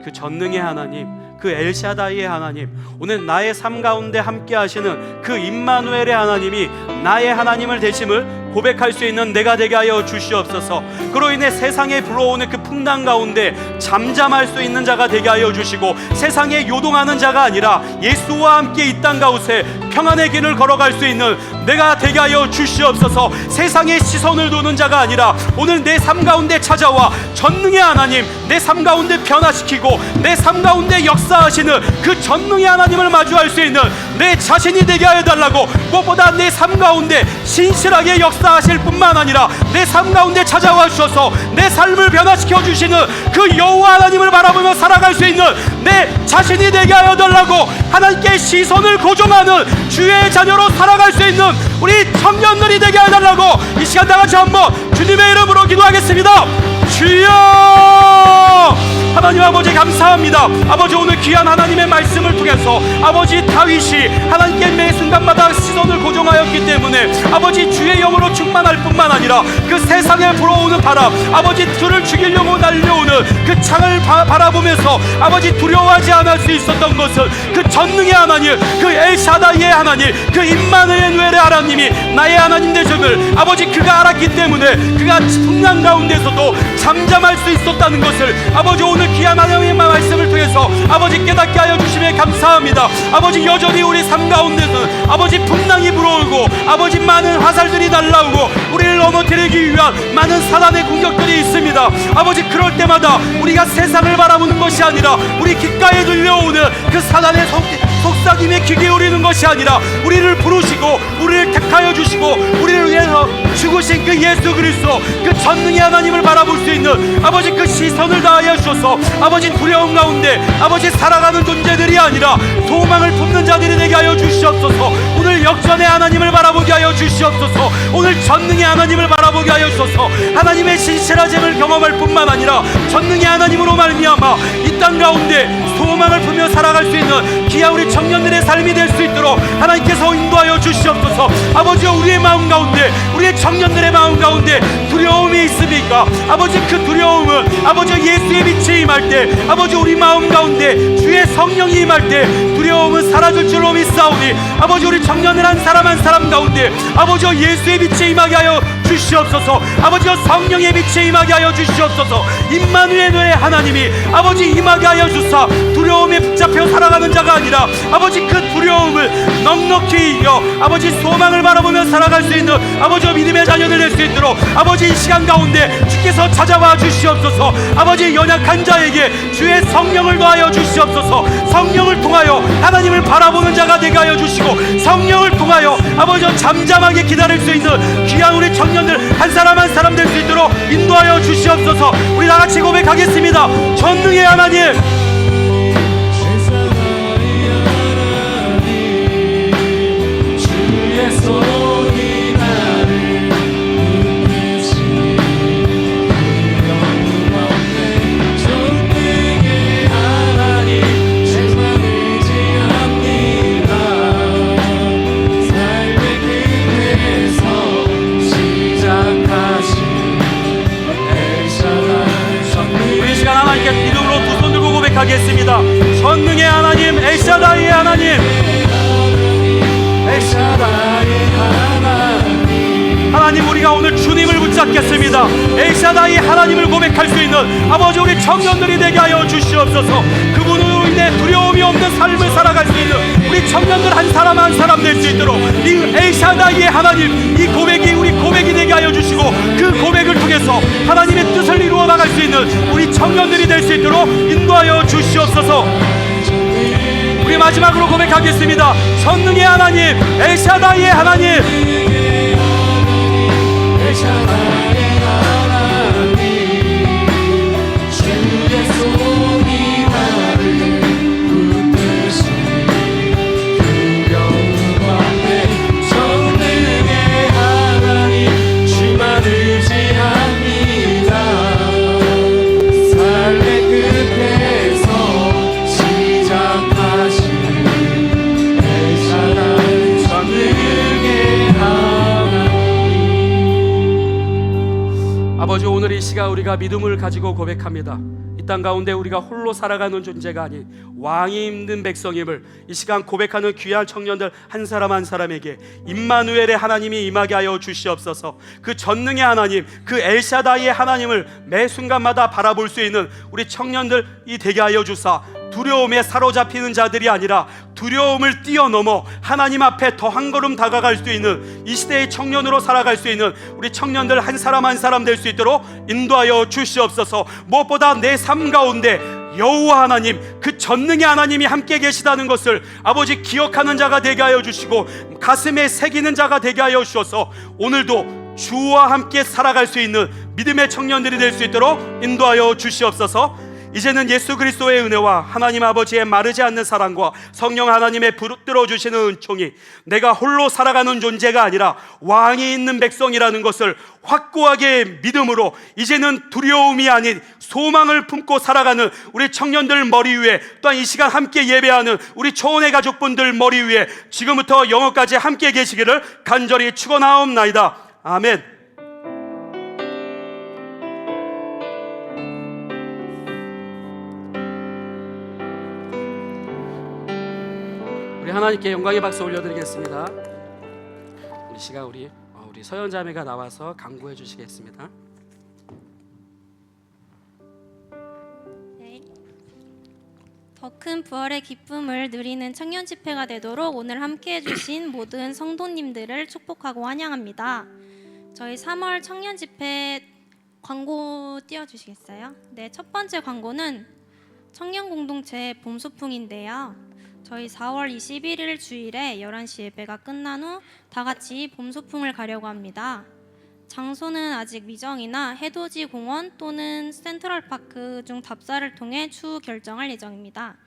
그 전능의 하나님, 그 엘샤다이의 하나님, 오늘 나의 삶 가운데 함께 하시는 그 임마누엘의 하나님이 나의 하나님을 되심을 고백할 수 있는 내가 되게 하여 주시옵소서. 그로 인해 세상에 불어오는 그 풍랑 가운데 잠잠할 수 있는 자가 되게 하여 주시고, 세상에 요동하는 자가 아니라 예수와 함께 이 땅 가운데 평안의 길을 걸어갈 수 있는 내가 되게 하여 주시옵소서. 세상의 시선을 두는 자가 아니라 오늘 내 삶 가운데 찾아와 전능의 하나님, 내 삶 가운데 변화시키고 내 삶 가운데 역사하시는 그 전능의 하나님을 마주할 수 있는 내 자신이 되게 하여 달라고, 무엇보다 내 삶 가운데 신실하게 역사 역사하실 뿐만 아니라 내 삶 가운데 찾아와 주셔서 내 삶을 변화시켜 주시는 그 여호와 하나님을 바라보며 살아갈 수 있는 내 자신이 되게 하여 달라고 하나님께 시선을 고정하는 주의 자녀로 살아갈 수 있는 우리 청년들이 되게 하여 달라고 이 시간 다 같이 한번 주님의 이름으로 기도하겠습니다. 주여! 하나님 아버지 감사합니다. 아버지 오늘 귀한 하나님의 말씀을 통해서 아버지 다윗이 하나님께 매 순간마다 시선을 고정하였기 때문에 아버지 주의 영으로 충만할 뿐만 아니라 그 세상에 불어오는 바람, 아버지 들을 죽이려고 날려오는 그 창을 바라보면서 아버지 두려워하지 않을 수 있었던 것은 그 전능의 하나님, 그 엘샤다이의 하나님, 그 임마누엘의 하나님이 나의 하나님 되심을 아버지 그가 알았기 때문에 그가 풍랑 가운데서도 잠잠할 수 있었다는 것을 아버지 오늘 귀한 하나님의 말씀을 통해서 아버지 깨닫게 하여 주시며 감사합니다. 아버지 여전히 우리 삶 가운데는 아버지 풍랑이 불어오고 아버지 많은 화살들이 날라오고 우리를 넘어뜨리기 위한 많은 사단의 공격들이 있습니다. 아버지 그럴 때마다 우리가 세상을 바라보는 것이 아니라 우리 귓가에 들려오는 그 사단의 속삭임에 귀 기울이는 것이 아니라 우리를 부르시고 우리를 택하여 주시고 우리를 위해서 죽으신 그 예수 그리스도 그 전능의 하나님을 바라볼 수 있는 아버지 그 시선을 다하여 주셔서 아버지 두려움 가운데 아버지 살아가는 존재들이 아니라 소망을 품는 자들이 되게 하여 주시옵소서. 오늘 역전의 하나님을 바라보게 하여 주시옵소서. 오늘 전능의 하나님을 바라보게 하여 주셔서 하나님의 신실하심을 경험할 뿐만 아니라 전능의 하나님으로 말미암아 이 땅 가운데 소망을 품며 살아갈 수 있는 귀한 우리 청년들의 삶이 될 수 있도록 하나님께서 인도하여 주시옵소서. 아버지 우리의 마음 가운데 우리의 청년들의 마음 가운데 두려움이 있습니까? 아버지 그 두려움은 아버지 예수의 빛이 임할 때 아버지 우리 마음 가운데 주의 성령이 임할 때 두려움은 사라질 줄로 믿사오니 아버지 우리 청년을 한 사람 한 사람 가운데 아버지 예수의 빛이 임하게 하여 주시옵소서. 아버지 성령의 빛이 임하게 하여 주시옵소서. 임마누엘의 하나님이 아버지 임하게 하여 주사 두려움에 붙잡혀 살아가는 자가 아니라 아버지 그 두려움을 넉넉히 이겨 아버지 소망을 바라보며 살아갈 수 있는 아버지 믿음의 자녀들 될 수 있도록 아버지 이 시간 가운데 주께서 찾아와 주시옵소서. 아버지 연약한 자에게 주의 성령을 더하여 주시옵소서. 성령을 통하여 하나님을 바라보는 자가 되게 하여 주시고 성령을 통하여 아버지 잠잠하게 기다릴 수 있는 귀한 우리 청년들 한 사람 한 사람 될 수 있도록 인도하여 주시옵소서. 우리 다 같이 고백하겠습니다. 전능의 하나님, 주의 손이 나를 붙드시니 두려움 없네. 전능의 하나님 주만 의지합니다. 삶의 끝에서 시작하신 엘샤다이 전능. 우리 시간 하나님께 믿음으로 두 손 들고 고백하겠습니다. 전능의 하나님, 엘샤다이의 하나님, 엘샤다이 하나님. 하나님 우리가 오늘 주님을 붙잡겠습니다. 엘샤다이 하나님을 고백할 수 있는 아버지 우리 청년들이 되게 하여 주시옵소서. 그분으로 인해 두려움이 없는 삶을 살아갈 수 있는 우리 청년들 한 사람 한 사람 될 수 있도록 이 엘샤다이의 하나님 이 고백이 우리 고백이 되게 하여 주시고 그 고백을 통해서 하나님의 뜻을 이루어 나갈 수 있는 우리 청년들이 될 수 있도록 인도하여 주시옵소서. 우리 마지막으로 고백하겠습니다. 전능의 하나님, 엘샤다이의 하나님, 엘샤다이 하나님 주의 손이 나를 붙드시니 두려움 없네. 전능의 하나님 주만 의지합니다. 삶의 끝에서 시작하신 엘샤다이 전능의 하나님. 아버지 오늘 이 시간 우리가 믿음을 가지고 고백합니다. 이 땅 가운데 우리가 홀로 살아가는 존재가 아닌 왕이 있는 백성임을 이 시간 고백하는 귀한 청년들 한 사람 한 사람에게 임마누엘의 하나님이 임하게 하여 주시옵소서. 그 전능의 하나님, 그 엘샤다이의 하나님을 매 순간마다 바라볼 수 있는 우리 청년들이 되게 하여 주사 두려움에 사로잡히는 자들이 아니라 두려움을 뛰어넘어 하나님 앞에 더 한 걸음 다가갈 수 있는 이 시대의 청년으로 살아갈 수 있는 우리 청년들 한 사람 한 사람 될 수 있도록 인도하여 주시옵소서. 무엇보다 내 삶 가운데 여호와 하나님, 그 전능의 하나님이 함께 계시다는 것을 아버지 기억하는 자가 되게 하여 주시고 가슴에 새기는 자가 되게 하여 주셔서 오늘도 주와 함께 살아갈 수 있는 믿음의 청년들이 될 수 있도록 인도하여 주시옵소서. 이제는 예수 그리스도의 은혜와 하나님 아버지의 마르지 않는 사랑과 성령 하나님의 붙들어 주시는 은총이 내가 홀로 살아가는 존재가 아니라 왕이 있는 백성이라는 것을 확고하게 믿음으로 이제는 두려움이 아닌 소망을 품고 살아가는 우리 청년들 머리 위에, 또한 이 시간 함께 예배하는 우리 초원의 가족분들 머리 위에 지금부터 영원까지 함께 계시기를 간절히 축원하옵나이다. 아멘. 우리 하나님께 영광의 박수 올려드리겠습니다. 우리 시간 우리 서연 자매가 나와서 강구해 주시겠습니다. 네. 더 큰 부활의 기쁨을 누리는 청년 집회가 되도록 오늘 함께해 주신 모든 성도님들을 축복하고 환영합니다. 저희 3월 청년 집회 광고 띄워주시겠어요? 네, 첫 번째 광고는 청년 공동체 봄소풍인데요. 저희 4월 21일 주일에 11시 예배가 끝난 후 다 같이 봄소풍을 가려고 합니다. 장소는 아직 미정이나 해돋이 공원 또는 센트럴파크 중 답사를 통해 추후 결정할 예정입니다.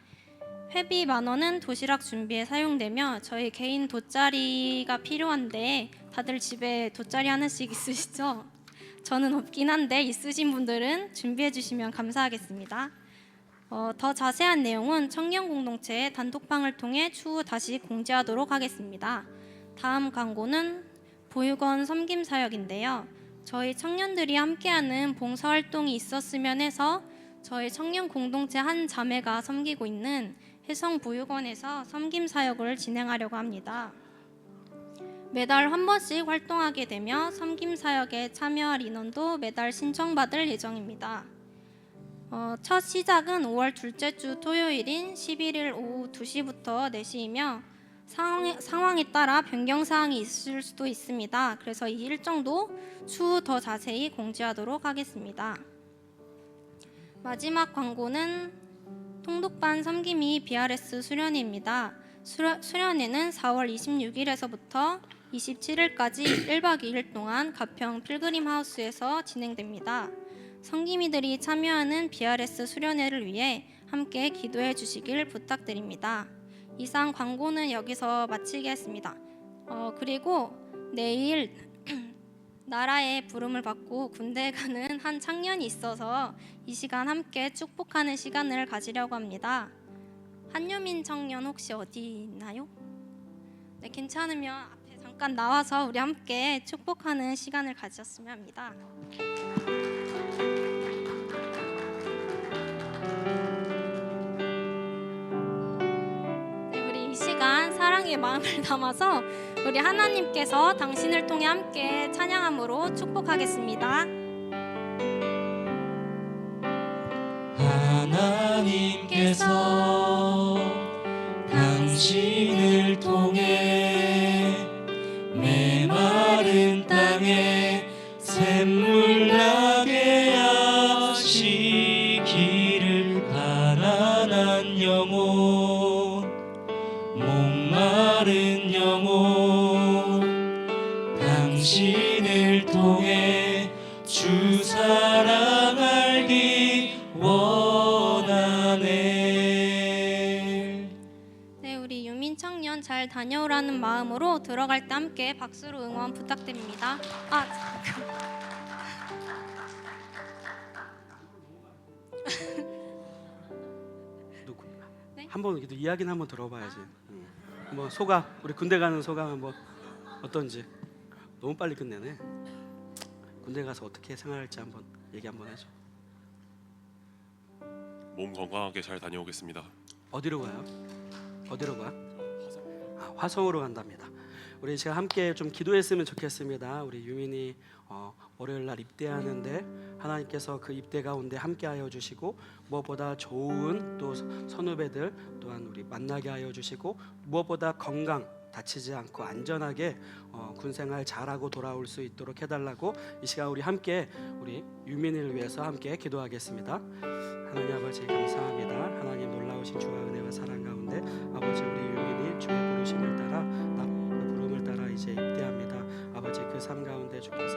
회비 10,000원은 도시락 준비에 사용되며 저희 개인 돗자리가 필요한데 다들 집에 돗자리 하나씩 있으시죠? 저는 없긴 한데 있으신 분들은 준비해 주시면 감사하겠습니다. 더 자세한 내용은 청년 공동체의 단톡방을 통해 추후 다시 공지하도록 하겠습니다. 다음 광고는 보육원 섬김 사역인데요. 저희 청년들이 함께하는 봉사활동이 있었으면 해서 저희 청년 공동체 한 자매가 섬기고 있는 해성보육원에서 섬김 사역을 진행하려고 합니다. 매달 한 번씩 활동하게 되며 섬김 사역에 참여할 인원도 매달 신청받을 예정입니다. 첫 시작은 5월 둘째 주 토요일인 11일 오후 2시부터 4시이며 상황에 따라 변경사항이 있을 수도 있습니다. 그래서 이 일정도 추후 더 자세히 공지하도록 하겠습니다. 마지막 광고는 통독반 섬김이 BRS 수련회입니다. 수련회는 4월 26일에서부터 27일까지 1박 2일 동안 가평 필그림 하우스에서 진행됩니다. 섬김이들이 참여하는 BRS 수련회를 위해 함께 기도해 주시길 부탁드립니다. 이상 광고는 여기서 마치겠습니다. 그리고 내일 나라의 부름을 받고 군대에 가는 한 청년이 있어서 이 시간 함께 축복하는 시간을 가지려고 합니다. 한유민 청년 혹시 어디 있나요? 네, 괜찮으면 앞에 잠깐 나와서 우리 함께 축복하는 시간을 가졌으면 합니다. 이 시간 사랑의 마음을 담아서 우리 하나님께서 당신을 통해 함께 찬양함으로 축복하겠습니다. 하나님께서 당신을 통해 메마른 땅에 샘물 나게 하시기를 가난한 영혼 목마른 영혼 당신을 통해 주 사랑 알기 원하네. 네, 우리 유민 청년 잘 다녀오라는 마음으로 들어갈 때 함께 박수로 응원 부탁드립니다. 한번 이야기는 한번 들어봐야지. 한번 소감, 우리 군대 가는 소감 한번 어떤지. 너무 빨리 끝내네. 군대 가서 어떻게 생활할지 한번 얘기 한번 해줘. 몸 건강하게 잘 다녀오겠습니다. 어디로 가요? 어디로 가? 화성으로 간답니다. 우리 제가 함께 좀 기도했으면 좋겠습니다. 우리 유민이 월요일 날 입대하는데 하나님께서 그 입대 가운데 함께하여 주시고 무엇보다 좋은 또 선후배들 또한 우리 만나게 하여 주시고 무엇보다 건강 다치지 않고 안전하게 군생활 잘하고 돌아올 수 있도록 해달라고 이 시간 우리 함께 우리 유민이를 위해서 함께 기도하겠습니다. 하나님 아버지 감사합니다. 하나님 놀라우신 주와 은혜와 사랑 가운데 아버지 우리 유민이 주의 부르심을 따라 부름을 따라 이제 입대합니다. 아버지 그 삶 가운데 주께서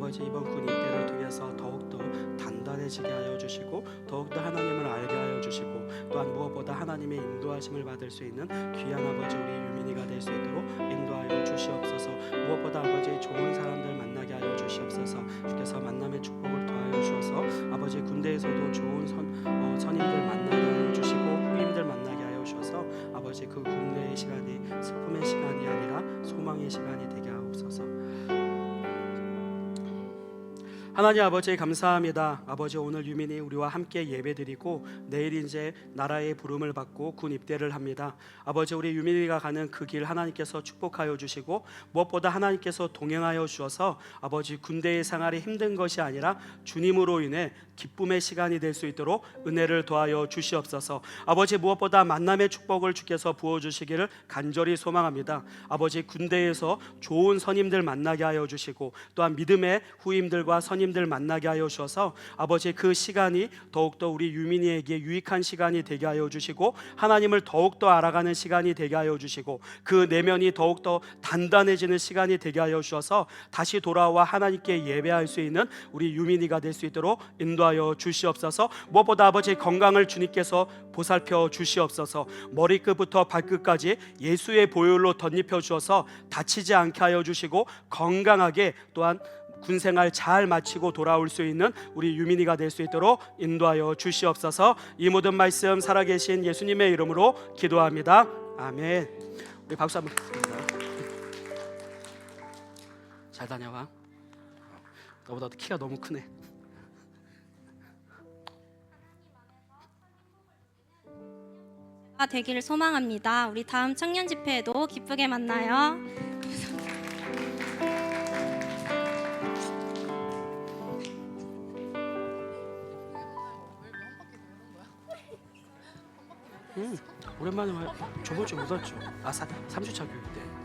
아버지 이번 군 입대를 통해서 더욱더 단단해지게 하여 주시고 더욱더 하나님을 알게 하여 주시고 또한 무엇보다 하나님의 인도하심을 받을 수 있는 귀한 아버지 우리 유민이가 될 수 있도록 인도하여 주시옵소서. 무엇보다 아버지 좋은 사람들 만나게 하여 주시옵소서. 주께서 만남의 축복을 더하여 주셔서 아버지 군대에서도 좋은 선임들 만나게 하여 주시고 후임들 만나게 하여 주셔서 아버지 그 군대의 시간이 슬픔의 시간이 아니라 소망의 시간이 되게 하옵소서. 하나님 아버지 감사합니다. 아버지 오늘 유민이 우리와 함께 예배드리고 내일 이제 나라의 부름을 받고 군 입대를 합니다. 아버지 우리 유민이가 가는 그 길 하나님께서 축복하여 주시고 무엇보다 하나님께서 동행하여 주셔서 아버지 군대의 생활이 힘든 것이 아니라 주님으로 인해 기쁨의 시간이 될 수 있도록 은혜를 더하여 주시옵소서. 아버지 무엇보다 만남의 축복을 주께서 부어주시기를 간절히 소망합니다. 아버지 군대에서 좋은 선임들 만나게 하여 주시고 또한 믿음의 후임들과 선임들 만나게 하여 주셔서 아버지 그 시간이 더욱더 우리 유민이에게 유익한 시간이 되게 하여 주시고 하나님을 더욱더 알아가는 시간이 되게 하여 주시고 그 내면이 더욱더 단단해지는 시간이 되게 하여 주셔서 다시 돌아와 하나님께 예배할 수 있는 우리 유민이가 될 수 있도록 인도하여 주시옵소서. 무엇보다 아버지 건강을 주님께서 보살펴 주시옵소서. 머리끝부터 발끝까지 예수의 보혈로 덧입혀 주셔서 다치지 않게 하여 주시고 건강하게 또한 군생활 잘 마치고 돌아올 수 있는 우리 유민이가 될 수 있도록 인도하여 주시옵소서. 이 모든 말씀 살아계신 예수님의 이름으로 기도합니다. 아멘. 우리 박수 한번 부탁드립니다. 잘 다녀와. 너보다 키가 너무 크네. 되기를 소망합니다. 우리 다음 청년 집회에도 기쁘게 만나요. 오랜만에 저번 주에 못 왔죠. 3주차 교육 때.